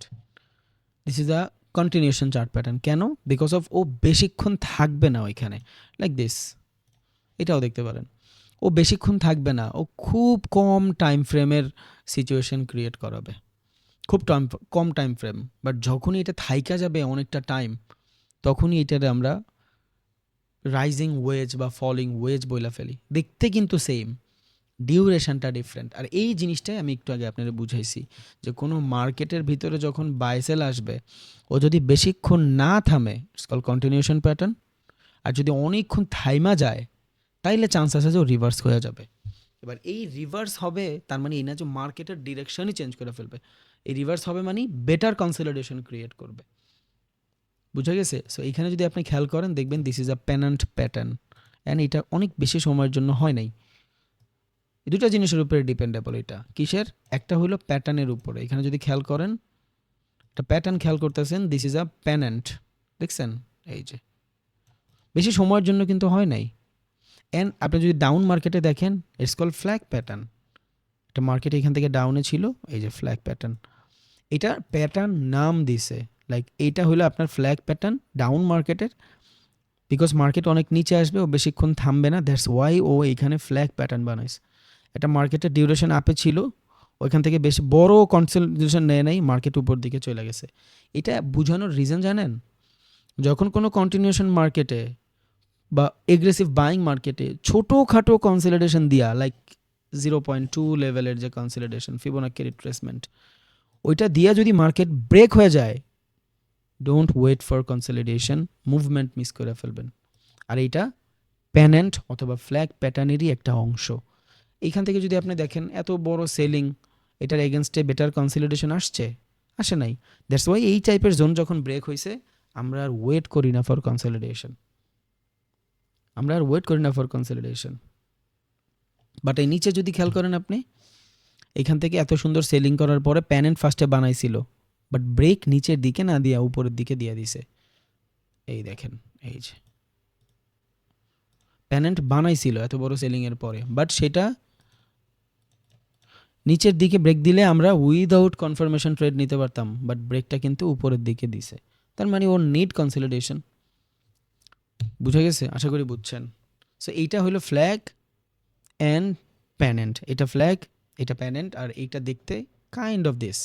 this is a continuation chart pattern. কেন? বিকজ অফ ও বেশিক্ষণ থাকবে না ওইখানে, লাইক দিস। এটাও দেখতে পারেন, ও বেশিক্ষণ থাকবে না, ও খুব কম টাইম ফ্রেমের সিচুয়েশন ক্রিয়েট করাবে, খুব কম টাইম ফ্রেম। বাট যখনই এটা থাইকা যাবে অনেকটা টাইম, তখনই এটার আমরা রাইজিং ওয়েজ বা ফলিং ওয়েজ বইলা ফেলি। দেখতে কিন্তু সেম, ডিউরেশনটা ডিফারেন্ট। আর এই জিনিসটাই আমি একটু আগে আপনাদের বুঝাইছি যে কোনো মার্কেটের ভিতরে যখন বাইসেল আসবে, ও যদি বেশিক্ষণ না থামে, ইটস কল কন্টিনিউশন প্যাটার্ন। আর যদি অনেকক্ষণ থাইমা যায়, তাইলে চান্স আছে যে ও রিভার্স হয়ে যাবে। এবার এই রিভার্স হবে তার মানে এই না যে মার্কেটের ডিরেকশনই চেঞ্জ করে ফেলবে। এই রিভার্স হবে মানে বেটার কনসলিডেশন ক্রিয়েট করবে। বুঝা গেছে? সো এইখানে যদি আপনি খেয়াল করেন দেখবেন this is a pennant pattern, and এটা অনেক বেশি সময়ের জন্য হয় নাই। এই দুটা জিনিসের উপরে ডিপেন্ডেবল। এটা কিসের? একটা হলো প্যাটার্নের উপরে। এখানে যদি খেয়াল করেন একটা প্যাটার্ন খেয়াল করতেছেন, দিস ইজ আ প্যানেন্ট, দেখছেন? এই যে বেশি সময়ের জন্য কিন্তু হয় নাই। অ্যান্ড আপনি যদি ডাউন মার্কেটে দেখেন, ইটস কল ফ্ল্যাগ প্যাটার্ন। একটা মার্কেট এখান থেকে ডাউনে ছিল, এই যে ফ্ল্যাগ প্যাটার্ন। এটা প্যাটার্ন নাম দিছে, লাইক এইটা হলো আপনার ফ্ল্যাগ প্যাটার্ন ডাউন মার্কেটের, বিকজ মার্কেট অনেক নিচে আসবে, ও বেশিক্ষণ থামবে না, দ্যাটস ওয়াই ও এইখানে ফ্ল্যাগ প্যাটার্ন বানাইছে। এটা মার্কেটের ডিউরেশন আপে ছিল, ওইখান থেকে বেশি বড় কনসলিডেশন নেয় নাই, মার্কেট উপর দিকে চলে গেছে। এটা বোঝানোর রিজন জানেন? যখন কোনো কন্টিনিউশন মার্কেটে বা এগ্রেসিভ বাইং মার্কেটে ছোটোখাটো কনসলিডেশন দিয়া, লাইক 0.2 লেভেলের যে কনসলিডেশন, ফিবোনাক্কি রিট্রেসমেন্ট, ওইটা দিয়া যদি মার্কেট ব্রেক হয়ে যায়, don't wait for consolidation, movement miss করে ফেলবেন। আর এইটা প্যানেন্ট অথবা ফ্ল্যাগ প্যাটার্নেরই একটা অংশ। এইখান থেকে যদি আপনি দেখেন এত বড় সেলিং, এটার এগেনস্টে বেটার কনসলিডেশন আসছে, আসে নাই। দ্যাটস ওয়াই এই টাইপের জোন যখন ব্রেক হয়েছে, আমরা আর ওয়েট করি না ফর কনসলিডেশন, আমরা আর ওয়েট করি না ফর কনসলিডেশন। বাট এই নিচে যদি খেয়াল করেন আপনি, এখান থেকে এত সুন্দর সেলিং করার পরে প্যানেন্ট ফার্স্টে বানাইছিল, বাট ব্রেক নিচের দিকে না দিয়া উপরের দিকে দিয়ে দিছে। এই দেখেন, এই যে প্যানেন্ট বানাইছিল এত বড় সেলিংয়ের পরে, বাট সেটা নিচের দিকে ব্রেক দিলে আমরা উইদাউট কনফার্মেশন ট্রেড নিতে পারতাম, বাট ব্রেকটা কিন্তু উপরের দিকে দিছে। তার মানে ওর নিড কনসলিডেশন। বুঝা গেছে? আশা করি বুঝছেন। সো এইটা হলো ফ্ল্যাগ অ্যান্ড প্যানেন্ট। এটা ফ্ল্যাগ, এটা প্যানেন্ট, আর এইটা দেখতে কাইন্ড অফ দিস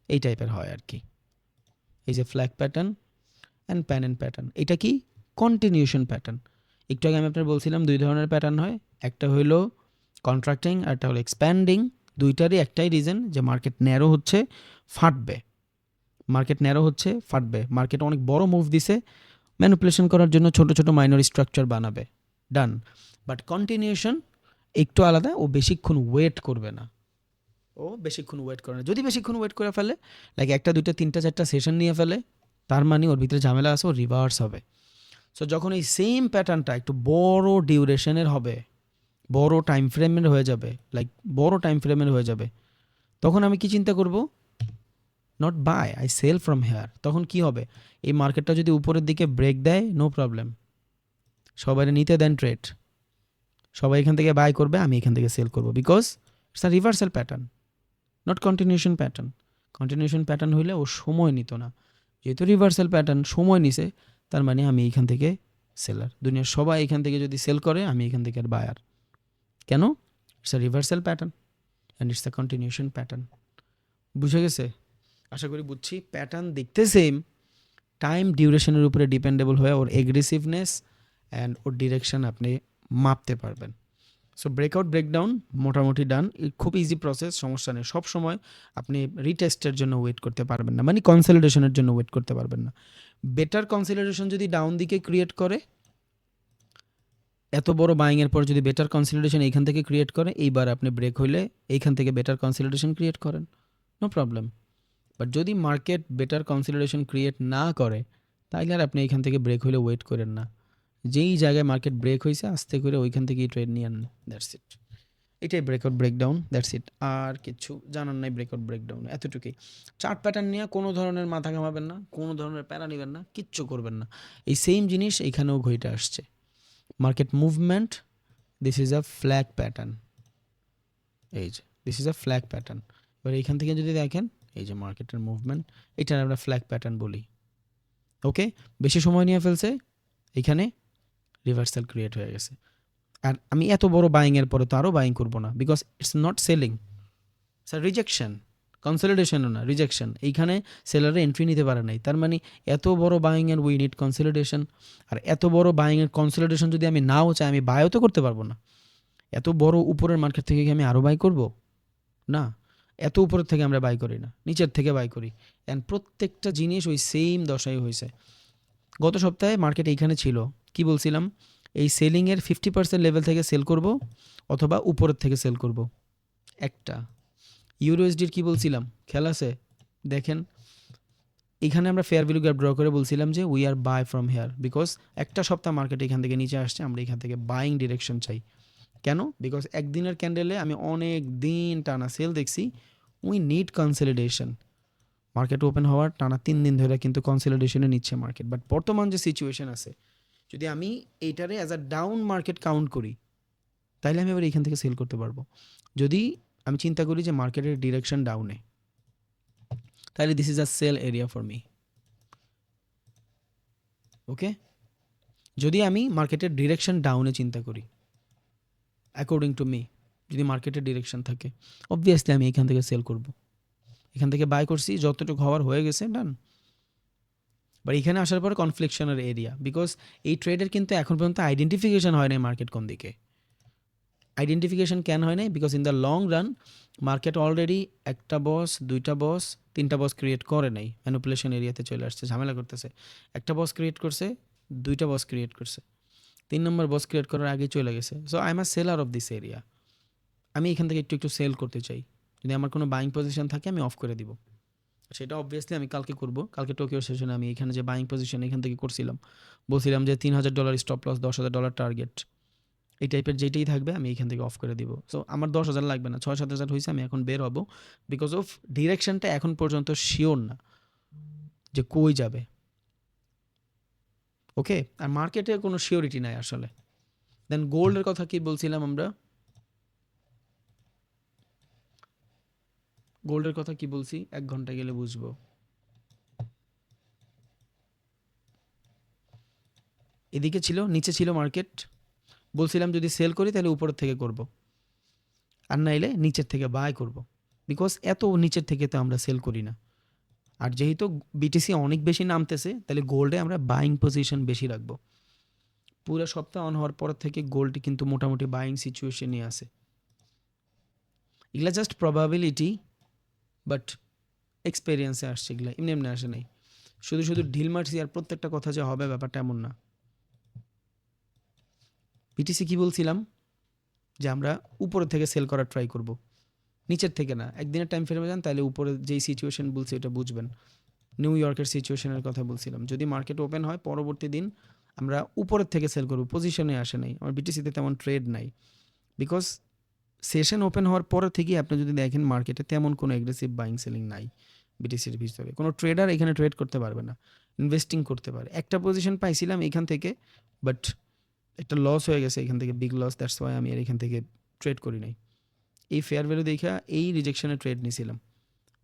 এই টাইপের হয় আর কি। এই যে ফ্ল্যাগ প্যাটার্ন অ্যান্ড প্যানেন্ট প্যাটার্ন, এটা কি? Continuation pattern. একটু আগে আমি আপনার বলছিলাম দুই ধরনের প্যাটার্ন হয়, একটা হলো কন্ট্রাক্টিং আর একটা হলো এক্সপ্যান্ডিং। দুইটারই একটাই রিজন যে মার্কেট ন্যারো হচ্ছে, ফাটবে। মার্কেট ন্যারো হচ্ছে, ফাটবে। মার্কেট অনেক বড় মুভ দিছে, ম্যানিপুলেশন করার জন্য ছোট ছোট মাইনর স্ট্রাকচার বানাবে, ডান। বাট কন্টিনিউশন একটু আলাদা, ও বেশিক্ষণ ওয়েট করবে না, ও বেশিক্ষণ ওয়েট করে না। যদি বেশিক্ষণ ওয়েট করে ফেলে, লাইক একটা দুইটা তিনটা চারটা সেশন নিয়ে ফেলে, তার মানে ওর ভিতরে ঝামেলা আছে, ও রিভার্স হবে। সো যখন এই সেম প্যাটার্নটা একটু বড় ডিউরেশনের হবে, বড় টাইম ফ্রেমের হয়ে যাবে, লাইক বড় টাইম ফ্রেমের হয়ে যাবে, তখন আমি কি চিন্তা করব? Not buy, I sell from here. তখন কি হবে? এই মার্কেটটা যদি উপরের দিকে ব্রেক দেয়, নো প্রবলেম, সবাই নিতে দেন ট্রেড, সবাই এখান থেকে বাই করবে, আমি এখান থেকে সেল করব, because it's a reversal pattern, not continuation pattern. Continuation pattern হইলে ও সময় নিত না, যেহেতু রিভার্সাল প্যাটার্ন সময় নিছে, তার মানে আমি এইখান থেকে সেলার। দুনিয়ার সবাই এখান থেকে যদি সেল করে, আমি এখান থেকে আর বায়ার। কেন? It's a reversal pattern and it's a continuation pattern. বুঝে গেছে? আশা করি বুঝছি। প্যাটার্ন দেখতে সেম, টাইম ডিউরেশনের উপরে ডিপেন্ডেবল হয়ে ওর এগ্রেসিভনেস অ্যান্ড ওর ডিরেকশন আপনি মাপতে পারবেন। সো ব্রেকআউট ব্রেকডাউন মোটামুটি ডান, খুব ইজি প্রসেস, সমস্যা নেই। সব সময় আপনি রিটেস্টের জন্য ওয়েট করতে পারবেন না, মানে কনসলিডেশনের জন্য ওয়েট করতে পারবেন না। বেটার কনসলিডেশন যদি ডাউন দিকে ক্রিয়েট করে, এত বড় বাইংয়ের পর যদি বেটার কনসলিডেশন এইখান থেকে ক্রিয়েট করে, এইবার আপনি ব্রেক হইলে এইখান থেকে বেটার কনসলিডেশন ক্রিয়েট করেন, নো প্রবলেম। বাট যদি মার্কেট বেটার কনসলিডেশন ক্রিয়েট না করে, তাইলে আর আপনি এইখান থেকে ব্রেক হইলে ওয়েট করেন না। যেই জায়গায় মার্কেট ব্রেক হয়েছে আস্তে করে ওইখান থেকেই ট্রেড নিয়ে আন, দ্যাটস ইট। এটাই ব্রেকআউট ব্রেকডাউন, দ্যাটস ইট। আর কিছু জানার নাই ব্রেকআউট ব্রেকডাউন, এতটুকুই। চার্ট প্যাটার্ন নিয়ে কোনো ধরনের মাথা ঘামাবেন না, কোনো ধরনের প্যারা নেবেন না, কিচ্ছু করবেন না। এই সেম জিনিস এইখানেও ঘটে আসছে। Market movement, this is a flag pattern, এই যে this is a flag pattern. এবার এইখান থেকে যদি দেখেন, এই যে মার্কেটের মুভমেন্ট, এটার আমরা ফ্ল্যাগ প্যাটার্ন বলি। ওকে, বেশি সময় নিয়ে ফেলছে, এখানে রিভার্সাল ক্রিয়েট হয়ে গেছে। আর আমি এত বড় বাইংয়ের পরে তো আরও বাইং করবো না, because it's not selling, sir rejection, কনসলিডেশনও না, রিজেকশন। এইখানে সেলারে এন্ট্রি নিতে পারে নাই, তার মানে এত বড় বাইংয়ের উই নিড কনসলিডেশন। আর এত বড় বাইংয়ের কনসলিডেশন যদি আমি নাও চাই, আমি বাইও তো করতে পারবো না। এত বড় উপরের মার্কেট থেকে কি আমি আরও বাই করব? না, এত উপরের থেকে আমরা বাই করি না, নিচের থেকে বাই করি। অ্যান্ড প্রত্যেকটা জিনিস ওই সেম দশাই হয়েছে। গত সপ্তাহে মার্কেট এইখানে ছিল, কি বলছিলাম? এই সেলিংয়ের 50% লেভেল থেকে সেল করব, অথবা উপরের থেকে সেল করব। একটা ইউরোএসডির কি বলছিলাম, খেয়াল আছে? দেখেন, এখানে আমরা ফেয়ার ভ্যালু গ্যাপ ড্র করে বলছিলাম যে we are buy from here, because একটা সপ্তাহ মার্কেট এখান থেকে নিচে আসছে, আমরা এখান থেকে বাইং ডিরেকশন চাই। কেন? বিকজ একদিনের ক্যান্ডেলে আমি অনেক দিন টানা সেল দেখছি। We need consolidation. Market open হওয়ার টানা 3 দিন ধরে কিন্তু কনসলিডেশনে নিচ্ছে মার্কেট। বাট বর্তমান যে সিচুয়েশন আছে, যদি আমি এইটারে as a down market count করি, তাইলে আমি আবার এইখান থেকে সেল করতে পারবো। যদি আমি চিন্তা করি যে মার্কেটের ডিরেকশন ডাউনে, তাহলে this is a sell area for me. Okay, যদি আমি মার্কেটের ডিরেকশন ডাউনে চিন্তা করি, অ্যাকর্ডিং টু মি, যদি মার্কেটের ডিরেকশন থাকে, অবভিয়াসলি আমি এখান থেকে সেল করব। এখান থেকে বাই করছি, যতটুকু হওয়ার হয়ে গেছে, ডান। বাট এখানে আসার পরে কনফ্লিকশনের এরিয়া, বিকজ এই ট্রেডের কিন্তু এখন পর্যন্ত আইডেন্টিফিকেশন হয় নাই মার্কেট কোন দিকে। আইডেন্টিফিকেশন কেন হয় নাই? Because in the long run market already একটা বস, দুইটা বস, তিনটা বস ক্রিয়েট করে নাই, ম্যানিপুলেশন এরিয়াতে চলে আসছে, ঝামেলা করতেছে। একটা বস ক্রিয়েট করছে, দুইটা বস ক্রিয়েট করছে, 3 নম্বর বস ক্রিয়েট করার আগেই চলে গেছে। So I am a seller of this area. আমি এখান থেকে একটু একটু সেল করতে চাই। যদি আমার কোনো বাইং পজিশন থাকে, আমি অফ করে দিব। সেটা অবভিয়াসলি আমি কালকে করব। কালকে টোকিও সেশনে আমি এখানে যে বাইং পজিশন এখান থেকে করছিলাম, বলছিলাম যে $3000 স্টপ লস, $10,000 টার্গেট, এই টাইপের যেটাই থাকবে আমি এখান থেকে অফ করে দিব। সো আমার 10,000 লাগবে না, 6-7 হাজার হয়েছে, আমি এখন বের হব। বিকজ অফ ডিরেকশনটা এখন পর্যন্ত শিওর না যে কই যাবে। ওকে, আর মার্কেটে কোনো শিওরিটি নাই আসলে। দেন গোল্ডের কথা কি বলছিলাম আমরা? গোল্ডের কথা কি বলছি? 1 ঘন্টা গেলে বুঝবো। এদিকে ছিল, নিচে ছিল মার্কেট, বলছিলাম যদি সেল করি তাহলে উপরের থেকে করব, আর নাইলে নিচের থেকে বাই করব। বিকজ এত নিচের থেকে তো আমরা সেল করি না। আর যেহেতু বিটিসি অনেক বেশি নামতেছে, তাহলে গোল্ডে আমরা বাইং পজিশন বেশি রাখবো। পুরো সপ্তাহ অন হওয়ার পর থেকে গোল্ড কিন্তু মোটামুটি বাইং সিচুয়েশনে আছে। এগুলা জাস্ট প্রবাবিলিটি, বাট এক্সপেরিয়েন্সে আসছে, এগুলো এমনি এমনি আসে নাই। শুধু শুধু ঢিল মারছি আর প্রত্যেকটা কথা যে হবে ব্যাপারটা এমন না। বিটিসি কি বলছিলাম? যে আমরা উপরে থেকে সেল করার ট্রাই করব, নিচের থেকে না। একদিনের টাইম ফ্রেমে যান, তাহলে উপরে যেই সিচুয়েশন বলছি এটা বুঝবেন। নিউ ইয়র্কের সিচুয়েশনের কথা বলছিলাম, যদি মার্কেট ওপেন হয় পরবর্তী দিন আমরা উপরের থেকে সেল করব, পজিশনে আসে নাই। আমার বিটিসিতে তেমন ট্রেড নাই, বিকজ সেশন ওপেন হওয়ার পরে থেকেই আপনি যদি দেখেন মার্কেটে তেমন কোনো এগ্রেসিভ বাইং সেলিং নাই বিটিসির ভিতরে। কোনো ট্রেডার এখানে ট্রেড করতে পারবে না, ইনভেস্টিং করতে পারে। একটা পজিশন পাইছিলাম এখান থেকে, বাট একটা লস হয়ে গেছে এখান থেকে, বিগ লস, দ্যাটস ওয়াই আমি আর এখান থেকে ট্রেড করি নাই। এই ফেয়ার ভ্যালু দেখা এই রিজেকশনে ট্রেড নিয়েছিলাম,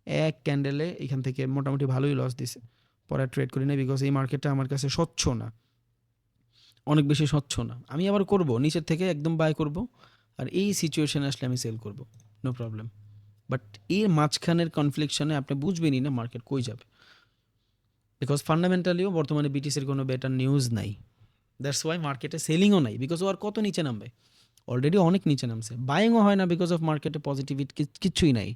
এক ক্যান্ডেলে এখান থেকে মোটামুটি ভালোই লস দিছে, পরে ট্রেড করি না। বিকজ এই মার্কেটটা আমার কাছে স্বচ্ছ না, অনেক বেশি স্বচ্ছ না। আমি আবার করব নিচের থেকে একদম বাই করব, আর এই সিচুয়েশনে আসলে আমি সেল করব, নো প্রবলেম। বাট এর মাঝখানের কনফ্লিকশনে আপনি বুঝবেনই না মার্কেট কই যাবে, বিকজ ফান্ডামেন্টালিও বর্তমানে বিটিসির কোনো বেটার নিউজ নাই। দ্যাটস ওয়াই মার্কেটে সেলিংও নাই, বিকজ ও আর কত নিচে নামবে, অলরেডি অনেক নিচে নামছে। বাইংও হয় না, বিকজ অফ মার্কেটে পজিটিভিটি কিচ্ছুই নাই।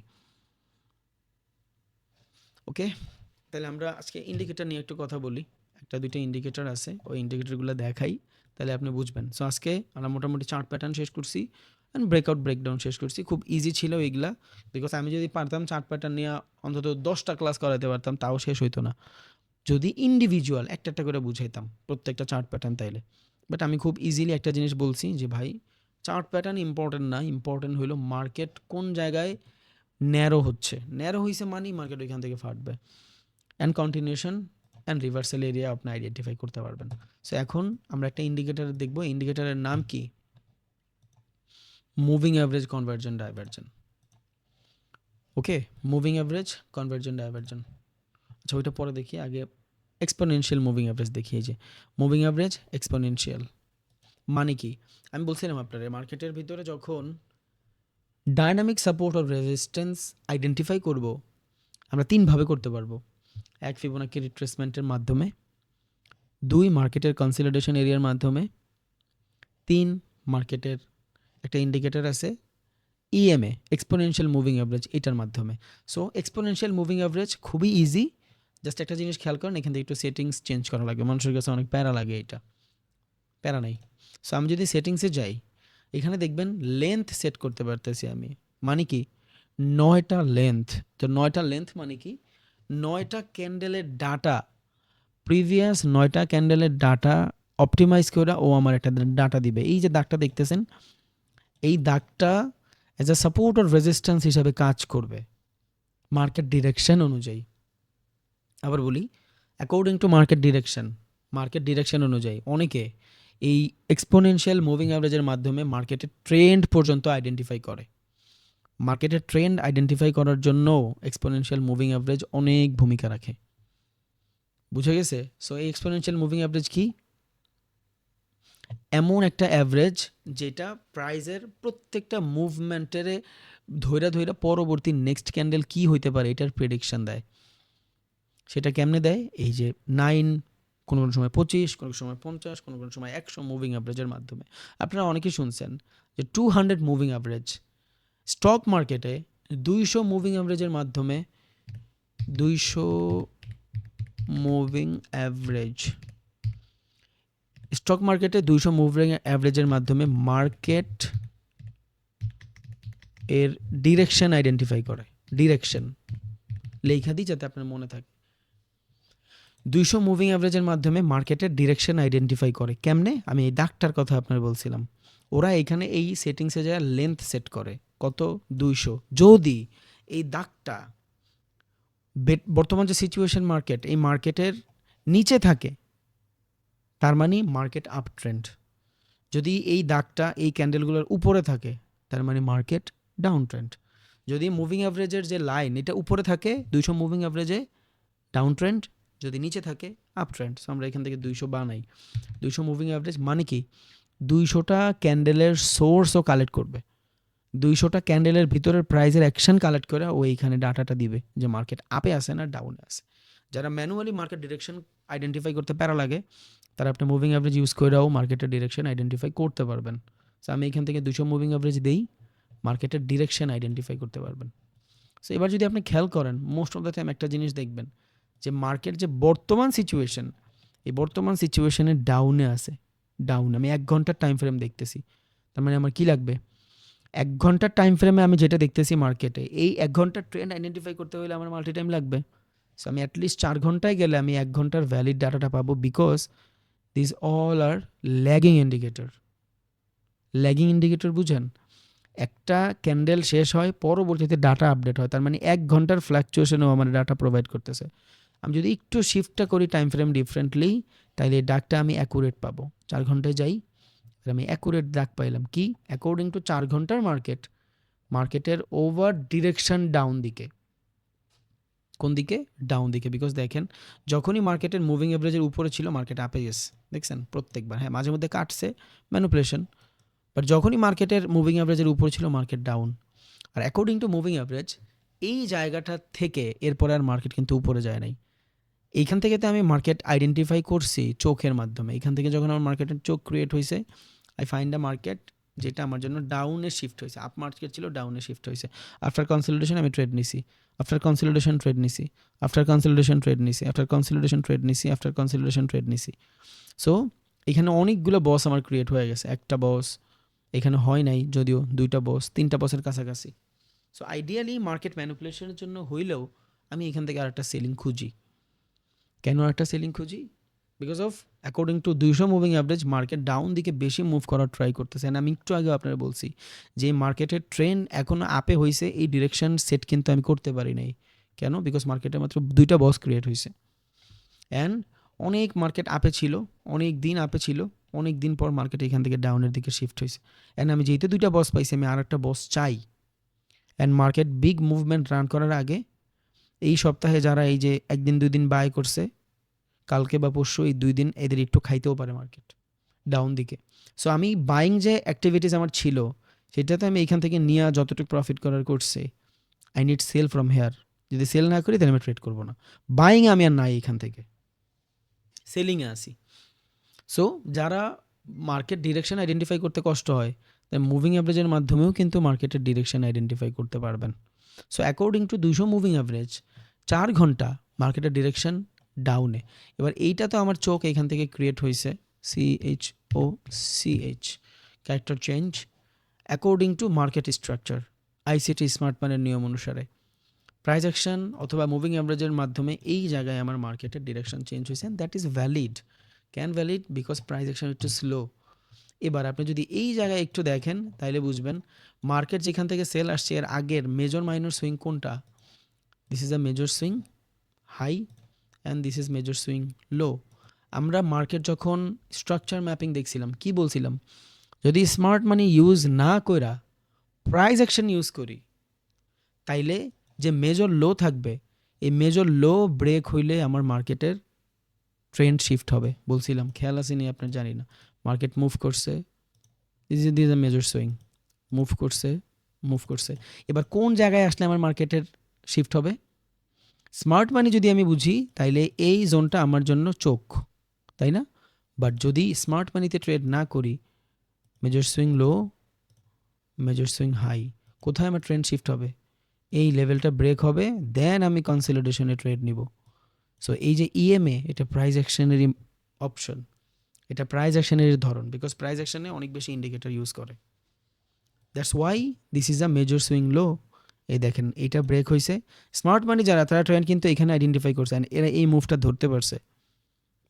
ওকে, তাহলে আমরা আজকে ইন্ডিকেটর নিয়ে একটু কথা বলি। একটা দুইটা ইন্ডিকেটর আছে, ওই ইন্ডিকেটরগুলো দেখাই, তাহলে আপনি বুঝবেন। সো আজকে আমরা মোটামুটি চার্ট প্যাটার্ন শেষ করছি অ্যান্ড ব্রেকআউট ব্রেকডাউন শেষ করছি। খুব ইজি ছিল এইগুলা, বিকজ আমি যদি পারতাম চার্ট প্যাটার্ন নিয়ে অন্তত 10টা ক্লাস করাতে পারতাম, তাও শেষ হইতো না যদি ইন্ডিভিজুয়াল একটা একটা করে বুঝাইতাম প্রত্যেকটা চার্ট প্যাটার্ন তাইলে। বাট আমি খুব ইজিলি একটা জিনিস বলছি যে ভাই চার্ট প্যাটার্ন ইম্পর্টেন্ট না, ইম্পর্টেন্ট হইলো মার্কেট কোন জায়গায় ন্যারো হচ্ছে, ন্যারো হয়েছে মানেই মার্কেট ওইখান থেকে ফাটবে, and continuation and reversal area আপনি আইডেন্টিফাই করতে পারবেন। সো এখন আমরা একটা ইন্ডিকেটার দেখবো, ইন্ডিকেটারের নাম কি, মুভিং অ্যাভারেজ কনভার্জন ডাইভার্জন। ওকে, মুভিং অ্যাভারেজ কনভার্জন ডাইভার্জন। আচ্ছা ওইটা পরে দেখি, আগে এক্সপোনেনশিয়াল মুভিং অ্যাভারেজ দেখি। এই যে মুভিং অ্যাভারেজ এক্সপোনেনশিয়াল মানে কি, আমি বলছিলাম আপনার মার্কেটের ভিতরে যখন dynamic support or resistance identify করব, আমরা তিনভাবে করতে পারবো। এক, ফিবোনাকি রিট্রেসমেন্টের মাধ্যমে, দুই, মার্কেটের কনসলিডেশন এরিয়ার মাধ্যমে, তিন, মার্কেটের একটা ইন্ডিকেটর আছে ইএমএ এক্সপোনেনশিয়াল মুভিং অ্যাভারেজ, এটার মাধ্যমে। সো এক্সপোনেনশিয়াল মুভিং অ্যাভারেজ খুবই ইজি, জাস্ট একটা জিনিস খেয়াল করেন, এখান থেকে একটু সেটিংস চেঞ্জ করা লাগবে, মানুষের কাছে অনেক প্যারা লাগে, এটা প্যারা নাই। সো আমি যদি সেটিংসে যাই, এখানে দেখবেন লেন্থ সেট করতে পারতেছি আমি, মানে কি 9টা লেন্থ। তো 9টা লেন্থ মানে কি 9টা ক্যান্ডেলের ডাটা, প্রিভিয়াস 9টা ক্যান্ডেলের ডাটা অপটিমাইজ করে ও আমার একটা ডাটা দিবে। এই যে দাগটা দেখতেছেন, এই দাগটা as a support or resistance হিসাবে কাজ করবে মার্কেট ডিরেকশন অনুযায়ী। আবার বলি, অ্যাকর্ডিং টু মার্কেট ডিরেকশন অনুযায়ী অনেকে এই এক্সপোনেনশিয়াল মুভিং অ্যাভারেজের মাধ্যমে মার্কেটের ট্রেন্ড পর্যন্ত আইডেন্টিফাই করে। মার্কেটের ট্রেন্ড আইডেন্টিফাই করার জন্য এক্সপোনেনশিয়াল মুভিং অ্যাভারেজ অনেক ভূমিকা রাখে, বুঝে গেছে? সো এই এক্সপোনেনশিয়াল মুভিং অ্যাভারেজ কি, এমন একটা অ্যাভারেজ যেটা প্রাইজের প্রত্যেকটা মুভমেন্টের ধৈরা ধৈরা পরবর্তী নেক্সট ক্যান্ডেল কি হইতে পারে এটার প্রেডিকশন দেয়। সেটা কেমনে দেয়, এই যে 9, কোনো কোনো সময় 25, কোনো সময় 50, কোনো কোনো সময় 100 মুভিং অ্যাভারেজের মাধ্যমে। আপনারা অনেকেই শুনছেন যে 200 মুভিং অ্যাভারেজ। স্টক মার্কেটে 200 মুভিং অ্যাভারেজের মাধ্যমে, 200 মুভিং অ্যাভারেজ, স্টক মার্কেটে 200 মুভিং অ্যাভারেজের মাধ্যমে মার্কেট এর ডিরেকশন আইডেন্টিফাই করে। ডিরেকশন লেখা দিই যাতে আপনার মনে থাকে। 200 মুভিং অ্যাভারেজের মাধ্যমে মার্কেটের ডিরেকশন আইডেন্টিফাই করে কেমনে, আমি এই দাগটার কথা আপনার বলছিলাম। ওরা এখানে এই সেটিংসে যায় লেন্থ সেট করে কত, 200। যদি এই দাগটা বর্তমান যে সিচুয়েশন মার্কেট, এই মার্কেটের নিচে থাকে, তার মানে মার্কেট আপ ট্রেন্ড। যদি এই দাগটা এই ক্যান্ডেলগুলোর উপরে থাকে, তার মানে মার্কেট ডাউন ট্রেন্ড। যদি মুভিং অ্যাভারেজের যে লাইন এটা উপরে থাকে 200 মুভিং অ্যাভারেজে, ডাউন ট্রেন্ড, যদি নিচে থাকে আপ ট্রেন্ড। সো আমরা এখান থেকে 200 বানাই। 200 মুভিং অ্যাভারেজ মানে কি 200টা ক্যান্ডেলের সোর্সও কালেক্ট করবে, 200টা ক্যান্ডেলের ভিতরের প্রাইজের অ্যাকশন কালেক্ট করে ও এইখানে ডাটাটা দিবে যে মার্কেট আপে আসে না ডাউনে আসে। যারা ম্যানুয়ালি মার্কেট ডিরেকশন আইডেন্টিফাই করতে প্যারা লাগে, তারা আপনি মুভিং অ্যাভারেজ ইউজ করেও মার্কেটের ডিরেকশন আইডেন্টিফাই করতে পারবেন। সো আমি এখান থেকে 200 মুভিং অ্যাভারেজ দিই, মার্কেটের ডিরেকশন আইডেন্টিফাই করতে পারবেন। সো এবার যদি আপনি খেয়াল করেন, মোস্ট অফ দ্য টাইম একটা জিনিস দেখবেন যে মার্কেট যে বর্তমান সিচুয়েশন, এই বর্তমান সিচুয়েশনে ডাউনে আছে, ডাউন। আমি 1 ঘন্টার টাইম ফ্রেম দেখতেছি, তার মানে আমার কি লাগবে, 1 ঘন্টার টাইম ফ্রেমে আমি যেটা দেখতেছি মার্কেটে, এই 1 ঘন্টার ট্রেন্ড আইডেন্টিফাই করতে হলে আমার মাল্টি টাইম লাগবে। সো আমি অ্যাটলিস্ট 4 ঘন্টায় গেলে আমি 1 ঘন্টার ভ্যালিড ডাটাটা পাবো, because this all are lagging indicator. Lagging indicator বুঝেন, একটা ক্যান্ডেল শেষ হয়, পরবর্তীতে ডাটা আপডেট হয়, তার মানে 1 ঘন্টার ফ্ল্যাকচুয়েশনেও আমার ডাটা প্রোভাইড করতেছে। আমি যদি একটু শিফটটা করি টাইম ফ্রেম ডিফারেন্টলি, তাহলে এই ডাকটা আমি অ্যাকুরেট পাবো। 4 ঘন্টায় যাই, আমি অ্যাকুরেট দাগ পাইলাম কি, অ্যাকর্ডিং টু 4 ঘন্টার মার্কেট, মার্কেটের ওভার ডিরেকশন ডাউন দিকে। কোন দিকে, ডাউন দিকে। বিকজ দেখেন যখনই মার্কেটের মুভিং অ্যাভারেজের উপরে ছিল মার্কেট আপে গেছে, দেখছেন প্রত্যেকবার। হ্যাঁ মাঝে মধ্যে কাটছে, ম্যানিপুলেশন, বাট যখনই মার্কেটের মুভিং অ্যাভারেজের উপরে ছিল মার্কেট ডাউন। আর অ্যাকর্ডিং টু মুভিং অ্যাভারেজ এই জায়গাটা থেকে এরপরে আর মার্কেট কিন্তু উপরে যায় নাই। এইখান থেকে তো আমি মার্কেট আইডেন্টিফাই করছি চোখের মাধ্যমে। এখান থেকে যখন আমার মার্কেটের চোখ ক্রিয়েট হয়েছে, আই ফাইন্ড আ মার্কেট যেটা আমার জন্য ডাউনে শিফট হয়েছে। আপ মার্কেট ছিল, ডাউনে শিফট হয়েছে। আফটার কনসলিডেশন আমি ট্রেড নিছি, আফটার কনসলিডেশন ট্রেড নিছি, আফটার কনসলিডেশন ট্রেড নিছি, আফটার কনসলিডেশন ট্রেড নিছি, আফটার কনসলিডেশন ট্রেড নিছি। সো এখানে অনেকগুলো বস আমার ক্রিয়েট হয়ে গেছে। একটা বস এখানে হয় নাই, যদিও 2টা বস, 3টা বসের কাছাকাছি। সো আইডিয়ালি মার্কেট ম্যানিপুলেশনের জন্য হইলেও আমি এখান থেকে আরেকটা সেলিং খুঁজি। কেন আরেকটা সেলিং খুঁজি? Because of according to 200 moving average market down দিকে বেশি মুভ করার ট্রাই করতেছে। অ্যান্ড আমি একটু আগেও আপনারা বলছি যে মার্কেটের ট্রেন্ড এখনও আপে হয়েছে, এই ডিরেকশন সেট কিন্তু আমি করতে পারি নাই। কেন? বিকজ মার্কেটে মাত্র 2টা বস ক্রিয়েট হয়েছে। অ্যান্ড অনেক মার্কেট আপে ছিল, অনেক দিন আপে ছিল, অনেক দিন পর মার্কেট এখান থেকে ডাউনের দিকে শিফট হয়েছে। অ্যান্ড আমি যেহেতু 2টা বস পাইছি, আমি আর একটা বস চাই। And market big movement run করার আগে এই সপ্তাহে যারা এই যে 1 দিন 2 দিন বাই করছে, কালকে বা পরশু এই 2 দিন এদের একটু খাইতেও পারে মার্কেট ডাউন দিকে। সো আমি বাইং যে অ্যাক্টিভিটিস আমার ছিল, সেটাতে আমি এখান থেকে নিয়ে যতটুকু প্রফিট করার করছে, I need sell from here. যদি সেল না করি তাহলে আমি ট্রেড করবো না। বাইংয়ে আমি আর নাই, এখান থেকে সেলিংয়ে আসি। সো যারা মার্কেট ডিরেকশন আইডেন্টিফাই করতে কষ্ট হয়, তাই মুভিং অ্যাভারেজের মাধ্যমেও কিন্তু মার্কেটের ডিরেকশন আইডেন্টিফাই করতে পারবেন। So according to 200 moving average 4 ঘন্টা মার্কেটের ডিরেকশন ডাউনে। এবার এইটা তো আমার চোখ এখান থেকে ক্রিয়েট হয়েছে, CHOCH, character change according to market structure, ICT smart মানের নিয়ম অনুসারে প্রাইস অ্যাকশন অথবা মুভিং অ্যাভারেজের মাধ্যমে এই জায়গায় আমার মার্কেটের ডিরেকশন চেঞ্জ হয়েছে। That is valid. Can valid because price action একটু স্লো। এবার আপনি যদি এই জায়গায় একটু দেখেন তাহলে বুঝবেন মার্কেট যেখান থেকে সেল আসছে এর আগের মেজর মাইনর সুইং কোনটা। This is a major swing high and this is major swing low. আমরা মার্কেট যখন স্ট্রাকচার ম্যাপিং দেখছিলাম কি বলছিলাম, যদি স্মার্ট মানি ইউজ না কইরা প্রাইস অ্যাকশন ইউজ করি, তাইলে যে মেজর লো থাকবে, এই মেজর লো ব্রেক হইলে আমার মার্কেটের ট্রেন্ড শিফট হবে বলছিলাম। খেয়াল আসেনি আপনার, জানি না। মার্কেট মুভ করছে, this is a major swing, move করছে, মুভ করছে। এবার কোন জায়গায় আসলে আমার মার্কেটের শিফট হবে? স্মার্ট মানি যদি আমি বুঝি তাইলে এই জোনটা আমার জন্য চোখ, তাই না? বাট যদি স্মার্ট মানিতে ট্রেড না করি, major swing low, major swing high, কোথায় আমার ট্রেন্ড শিফট হবে? এই লেভেলটা ব্রেক হবে, দেন আমি কনসলিডেশনে ট্রেড নিব। সো এই যে ইএমএ, এটা প্রাইস অ্যাকশনেরই অপশন, এটা প্রাইস অ্যাকশনেরই ধরন, বিকজ প্রাইস অ্যাকশনে অনেক বেশি ইন্ডিকেটর ইউজ করে। That's why this is a major swing লো। এই দেখেন এইটা ব্রেক হয়েছে। স্মার্ট মানি যারা, তারা ট্রেন্ড কিন্তু এখানে আইডেন্টিফাই করছে, এরা এই মুভটা ধরতে পারছে।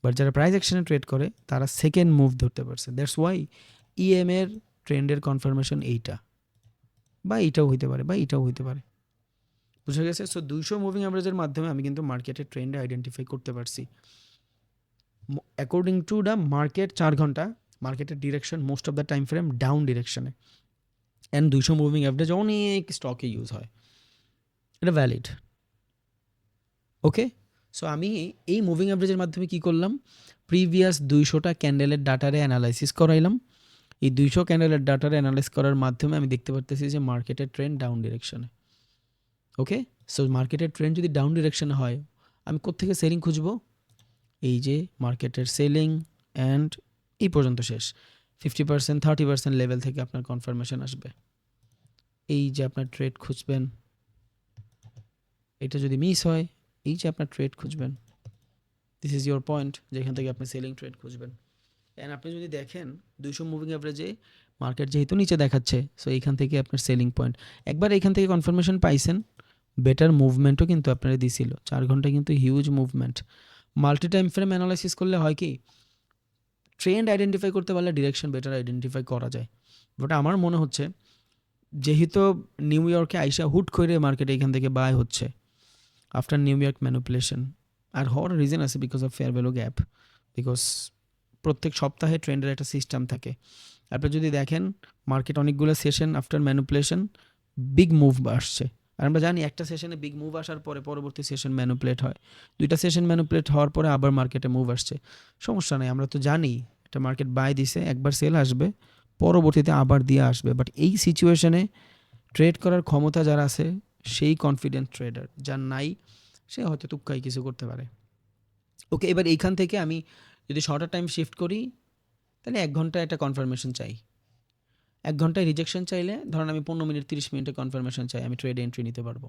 বাট যারা প্রাইস অ্যাকশনে ট্রেড করে তারা সেকেন্ড মুভ ধরতে পারছে। দ্যাটস ওয়াই ইএমএর ট্রেন্ডের কনফার্মেশন এইটা, বা এইটাও হইতে পারে, বা এইটাও হইতে পারে। বুঝা গেছে? সো 200 মুভিং অ্যাভারেজের মাধ্যমে আমি কিন্তু মার্কেটের ট্রেন্ড আইডেন্টিফাই করতে পারছি। অ্যাকর্ডিং টু দ্য মার্কেট 4 ঘন্টা মার্কেটের direction most of the time frame down ডিরেকশনে। অ্যান্ড 200 মুভিং অ্যাভারেজ অনেক স্টকে ইউজ হয়, এটা ভ্যালিড। ওকে, সো আমি এই মুভিং অ্যাভারেজের মাধ্যমে কি করলাম, প্রিভিয়াস 200টা ক্যান্ডেলের ডাটারে অ্যানালাইসিস করাইলাম। এই 200 ক্যান্ডেলের ডাটারে অ্যানালাইজ করার মাধ্যমে আমি দেখতে পারতেছি যে মার্কেটের ট্রেন্ড ডাউন ডিরেকশনে। ওকে, সো মার্কেটের ট্রেন্ড যদি ডাউন ডিরেকশনে হয়, আমি কোত্থেকে সেলিং খুঁজবো? এই যে মার্কেটের সেলিং অ্যান্ড এই পর্যন্ত শেষ 50% 30% লেভেল থেকে আপনার কনফার্মেশন আসবে। এই যে আপনার ট্রেড খুঁজবেন, এটা যদি মিস হয়, এই যে আপনার ট্রেড খুঁজবেন, দিস ইজ ইয়োর পয়েন্ট, যেখান থেকে আপনি সেলিং ট্রেড খুঁজবেন। অ্যান্ড আপনি যদি দেখেন 200 মুভিং অ্যাভারেজে মার্কেট যেহেতু নিচে দেখাচ্ছে, সো এইখান থেকে আপনার সেলিং পয়েন্ট। একবার এইখান থেকে কনফার্মেশন পাইছেন, বেটার মুভমেন্টও কিন্তু আপনারা দিছিল। 4 ঘন্টা কিন্তু huge movement. Multi time frame analysis করলে হয় কি, ট্রেন্ড আইডেন্টিফাই করতে পারলে ডিরেকশন বেটার আইডেন্টিফাই করা যায়। বাট আমার মনে হচ্ছে যেহেতু নিউ ইয়র্কে আইসা হুট করে মার্কেট এখান থেকে বাই হচ্ছে আফটার নিউ ইয়র্ক ম্যানুপুলেশন, আর হওয়ার রিজন আছে because of fair value gap, because প্রত্যেক সপ্তাহে ট্রেন্ডের একটা সিস্টেম থাকে। আপনি যদি দেখেন মার্কেট অনেকগুলো session after manipulation big move আসছে, আর আমরা জানি একটা সেশনে বিগ মুভ আসার পরে পরবর্তী সেশন ম্যানুপুলেট হয়, 2টা সেশন ম্যানুপুলেট হওয়ার পরে আবার মার্কেটে মুভ আসছে। সমস্যা নেই, আমরা তো জানি একটা মার্কেট বাই দিছে, একবার সেল আসবে, পরবর্তীতে আবার দিয়ে আসবে। বাট এই সিচুয়েশনে ট্রেড করার ক্ষমতা যার আছে সেই কনফিডেন্ট ট্রেডার, যার নাই সে হয়তো তুক্কাই কিছু করতে পারে। ওকে, এবার এইখান থেকে আমি যদি শর্টার টাইম শিফট করি, তাহলে 1 ঘন্টা একটা কনফার্মেশন চাই। 1 ঘন্টায় রিজেকশন চাইলে ধরেন আমি 15 মিনিট 30 মিনিটে কনফার্মেশন চাই, আমি ট্রেড এন্ট্রি নিতে পারবো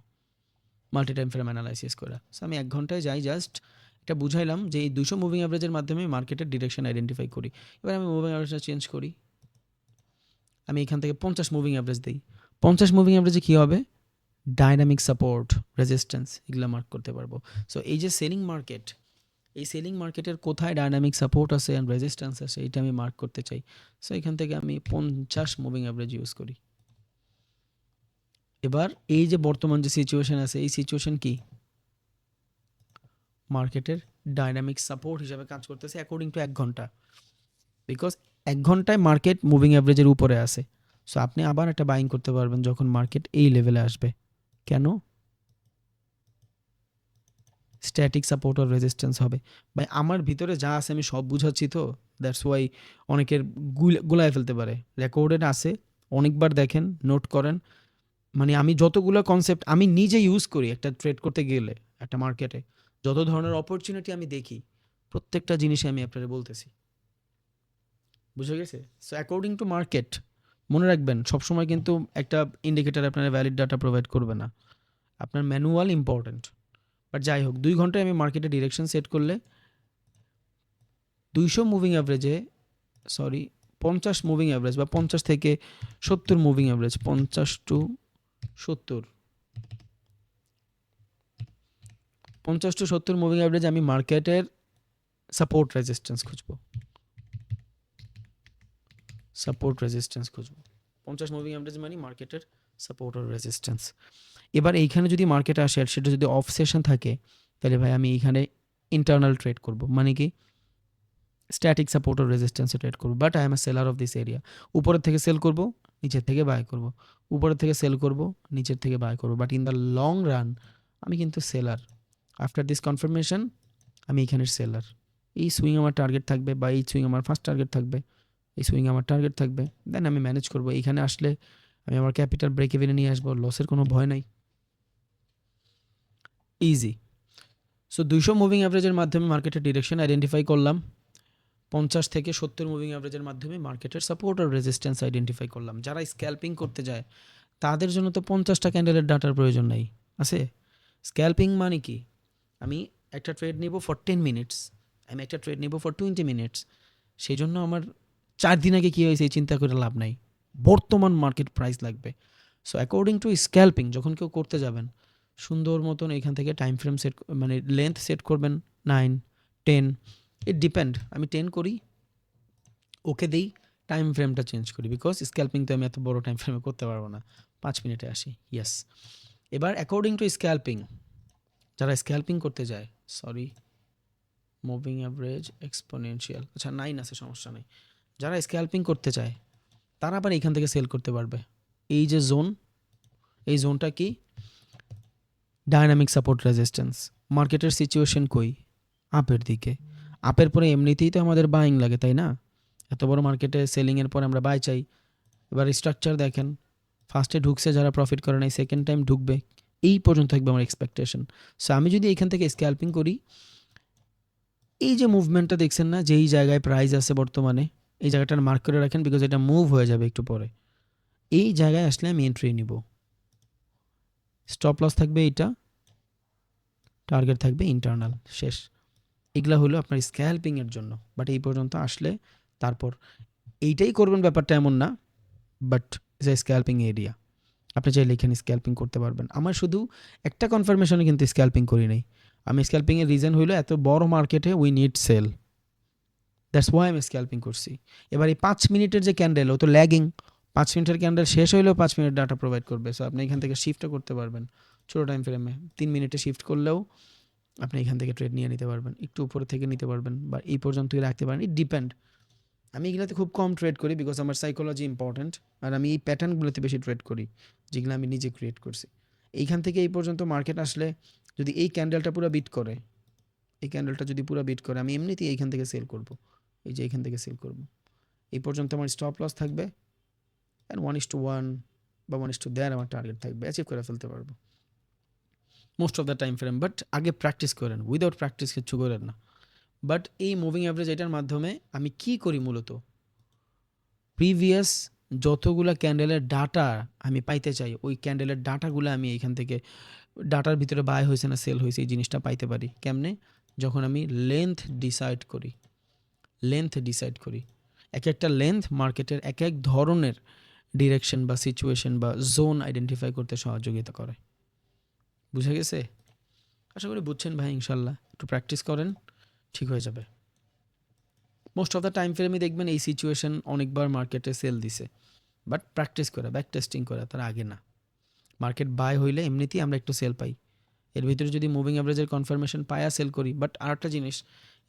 মাল্টি টাইম ফ্রেম অ্যানালাইসিস করে। সো আমি 1 ঘন্টায় যাই, জাস্ট এটা বুঝাইলাম যে এই 200 মুভিং অ্যাভারেজের মাধ্যমে মার্কেটের ডিরেকশন আইডেন্টিফাই করি। এবার আমি মুভিং অ্যাভারেজটা চেঞ্জ করি, আমি এখান থেকে 50 মুভিং অ্যাভারেজ দিই। 50 মুভিং অ্যাভারেজে কী হবে, ডাইনামিক সাপোর্ট, রেজিস্ট্যান্স এগুলো মার্ক করতে পারবো। সো এই যে সেলিং মার্কেট, এই সেলিং মার্কেটের কোথায় ডাইনামিক সাপোর্ট আছে অ্যান্ড রেজিস্ট্যান্স আছে এটা আমি মার্ক করতে চাই। সো এখান থেকে আমি 50 মুভিং অ্যাভারেজ ইউজ করি। এবার এই যে বর্তমান যে সিচুয়েশন আছে, এই সিচুয়েশন কি মার্কেটের ডাইনামিক সাপোর্ট হিসাবে কাজ করতেছে অ্যাকর্ডিং টু 1 ঘন্টা, বিকজ 1 ঘন্টায় মার্কেট মুভিং অ্যাভারেজের উপরে আছে। সো আপনি আবার একটা বাইং করতে পারবেন যখন মার্কেট এই লেভেলে আসবে। কেন? স্ট্যাটিক সাপোর্ট আর রেজিস্ট্যান্স হবে। ভাই আমার ভিতরে যা আছে আমি সব বুঝাচ্ছি, তো দ্যাটস ওয়াই অনেকের গুলায় ফেলতে পারে। রেকর্ডেড আছে, অনেকবার দেখেন, নোট করেন। মানে আমি যতগুলো কনসেপ্ট আমি নিজে ইউজ করি একটা ট্রেড করতে গেলে একটা মার্কেটে, যত ধরনের অপরচুনিটি আমি দেখি, প্রত্যেকটা জিনিসে আমি আপনাদের বলতেছি। বুঝে গেছে? সো অ্যাকর্ডিং টু মার্কেট মনে রাখবেন, সবসময় কিন্তু একটা ইন্ডিকেটার আপনার ভ্যালিড ডাটা প্রোভাইড করবে না, আপনার ম্যানুয়াল ইম্পর্ট্যান্ট। বাট যাই হোক, 2 ঘন্টায় আমি মার্কেটে ডিরেকশন সেট করলে 200 মুভিং অ্যাভারেজে, সরি 50 মুভিং অ্যাভারেজ বা 50 থেকে 70 moving average, 50 to 70, 50 to 70 moving average আমি মার্কেটের সাপোর্ট রেজিস্ট্যান্স খুঁজবো, সাপোর্ট রেজিস্ট্যান্স খুঁজবো। 50 মুভিং অ্যাভারেজ মানে মার্কেটের সাপোর্ট আর রেজিস্ট্যান্স। এবার এইখানে যদি মার্কেটে আসে আর সেটা যদি অফ সেশন থাকে, তাহলে ভাই আমি এইখানে ইন্টারনাল ট্রেড করব, মানে কি স্ট্যাটিক সাপোর্ট আর রেজিস্ট্যান্সে ট্রেড করব। But I M A seller of this area. উপরের থেকে সেল করব, নিচের থেকে বাই করব, উপরের থেকে সেল করব, নিচের থেকে বাই করব। But in the long run আমি কিন্তু সেলার। আফটার দিস কনফার্মেশন আমি এখানের সেলার। এই সুইং আমার টার্গেট থাকবে, বা এই সুইং আমার ফার্স্ট টার্গেট থাকবে, এই সুইং আমার টার্গেট থাকবে, দেন আমি ম্যানেজ করব। এইখানে আসলে আমি আমার ক্যাপিটাল ব্রেক ইভেনে নিয়ে আসবো, লসের কোনো ভয় নাই, ইজি। সো 200 মুভিং অ্যাভারেজের মাধ্যমে মার্কেটের ডিরেকশন আইডেন্টিফাই করলাম, 50 থেকে 70 মুভিং অ্যাভারেজের মাধ্যমে মার্কেটের সাপোর্ট আর রেজিস্ট্যান্স আইডেন্টিফাই করলাম। যারা স্ক্যাল্পিং করতে যায় তাদের জন্য তো 50টা ক্যান্ডেলের ডাটার প্রয়োজন নেই, আছে? স্ক্যাল্পিং মানে কি, আমি একটা ট্রেড নিব ফর 10 মিনিটস, আমি একটা ট্রেড নিব ফর 20 মিনিটস। সেই জন্য আমার 4 দিন আগে কী হয়েছে এই চিন্তা করে লাভ নাই, বর্তমান মার্কেট প্রাইস লাগবে। সো অ্যাকর্ডিং টু স্ক্যাল্পিং যখন কেউ করতে যাবেন, সুন্দর মতন এখান থেকে টাইম ফ্রেম সেট, মানে লেন্থ সেট করবেন 9, 10, ইট ডিপেন্ড। আমি 10 করি, ওকে দিই, টাইম ফ্রেমটা চেঞ্জ করি, বিকজ স্ক্যাল্পিং তো আমি এত বড় টাইম ফ্রেমে করতে পারবো না, 5 মিনিটে আসি, ইয়েস। এবার অ্যাকর্ডিং টু স্ক্যাল্পিং, যারা স্ক্যাল্পিং করতে যায়, সরি মুভিং অ্যাভারেজ এক্সপোনেনশিয়াল, আচ্ছা 9 আছে, সমস্যা নেই। যারা স্ক্যাল্পিং করতে চায় তারা আবার এইখান থেকে সেল করতে পারবে। এই যে জোন, এই জোনটা কি ডায়নামিক সাপোর্ট রেজিস্ট্যান্স। মার্কেটের সিচুয়েশন কই, আপের দিকে। আপের পরে এমনিতেই তো আমাদের বাইং লাগে, তাই না? এত বড় মার্কেটে সেলিংয়ের পরে আমরা বাই চাই। এবার স্ট্রাকচার দেখেন, ফার্স্টে ঢুকছে যারা প্রফিট করে নাই, সেকেন্ড টাইম ঢুকবে, এই পর্যন্ত থাকবে আমার এক্সপেকটেশন। সো আমি যদি এইখান থেকে স্ক্যাল্পিং করি, এই যে মুভমেন্টটা দেখছেন না, যেই জায়গায় প্রাইস আছে বর্তমানে, এই জায়গাটার মার্ক করে রাখেন, বিকজ এটা মুভ হয়ে যাবে একটু পরে। এই জায়গায় আসলে আমি এন্ট্রি নিব, স্টপ লস থাকবে এইটা, টার্গেট থাকবে ইন্টারনাল, শেষ। এগুলা হলো আপনার স্ক্যাল্পিংয়ের জন্য। বাট এই পর্যন্ত আসলে তারপর এইটাই করবেন ব্যাপারটা এমন না, বাট যে স্ক্যাল্পিং এরিয়া আপনি চাইলে এখানে স্ক্যাল্পিং করতে পারবেন। আমার শুধু একটা কনফার্মেশনে কিন্তু স্ক্যাল্পিং করি নাই। আমি স্ক্যাল্পিংয়ের রিজন হইলো এত বড় মার্কেটে we need sell, that's why আমি স্ক্যাল্পিং করছি। এবার এই 5 মিনিটের যে ক্যান্ডেল, ও তো ল্যাগিং, 5 মিনিটের ক্যান্ডেল শেষ হইলেও 5 মিনিট ডাটা প্রোভাইড করবে। সো আপনি এখান থেকে শিফটও করতে পারবেন ছোটো টাইম ফ্রেমে, 3 মিনিটে শিফট করলেও আপনি এখান থেকে ট্রেড নিয়ে নিতে পারবেন, একটু উপরে থেকে নিতে পারবেন, বা এই পর্যন্তই রাখতে পারেন, ইট ডিপেন্ড। আমি এগুলোতে খুব কম ট্রেড করি, বিকজ আমার সাইকোলজি ইম্পর্ট্যান্ট, আর আমি এই প্যাটার্নগুলোতে বেশি ট্রেড করি যেগুলো আমি নিজে ক্রিয়েট করছি। এইখান থেকে এই পর্যন্ত মার্কেট আসলে যদি এই ক্যান্ডেলটা পুরো বিট করে, এই ক্যান্ডেলটা যদি পুরো বিট করে, আমি এমনিতেই এইখান থেকে সেল করব, এই যে এইখান থেকে সেল করব। এই পর্যন্ত আমার স্টপ লস থাকবে, অ্যান্ড 1:1 বা 1:1.5 আমার টার্গেট থাকবে, অ্যাচিভ করে ফেলতে পারবো most of the time frame. But আগে প্র্যাকটিস করেন, উইদাউট প্র্যাকটিস কিচ্ছু করেন না। বাট এই মুভিং অ্যাভারেজ এটার মাধ্যমে আমি কি করি, মূলত প্রিভিয়াস যতগুলা ক্যান্ডেলের ডাটা আমি পাইতে চাই, ওই ক্যান্ডেলের ডাটাগুলো আমি এইখান থেকে ডাটার ভিতরে বাই হয়েছে না সেল হয়েছে এই জিনিসটা পাইতে পারি। কেমনে? যখন আমি লেন্থ ডিসাইড করি। এক একটা লেন্থ মার্কেটের এক এক ধরনের ডিরেকশন বা সিচুয়েশন বা জোন আইডেন্টিফাই করতে সহযোগিতা করে। বুঝে গেছে? আশা করি বুঝছেন ভাই, ইনশাল্লাহ একটু প্র্যাকটিস করেন, ঠিক হয়ে যাবে। মোস্ট অফ দ্য টাইম ফ্রেমে দেখবেন এই সিচুয়েশন অনেকবার মার্কেটে সেল দিছে, বাট প্র্যাকটিস করে ব্যাক টেস্টিং করে তার আগে না। মার্কেট বাই হইলে এমনিতেই আমরা একটু সেল পাই, এর ভিতরে যদি মুভিং অ্যাভারেজের কনফার্মেশন পায়া সেল করি। বাট আরেকটা জিনিস,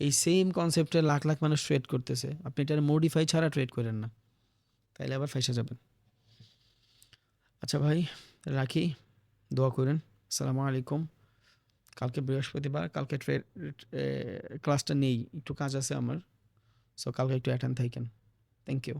এই সেম কনসেপ্টে লাখ লাখ মানুষ ট্রেড করতেছে, আপনি এটার মডিফাই ছাড়া ট্রেড করেন না, তাইলে আবার ফেসে যাবেন। আচ্ছা ভাই রাখি, দোয়া করেন। আসসালামু আলাইকুম। কালকে বৃহস্পতিবার, কালকে ট্রেড ক্লাসটা নেই, একটু কাজ আছে আমার, সো কালকে একটু অ্যাটেন্ড থাকেন। Thank you.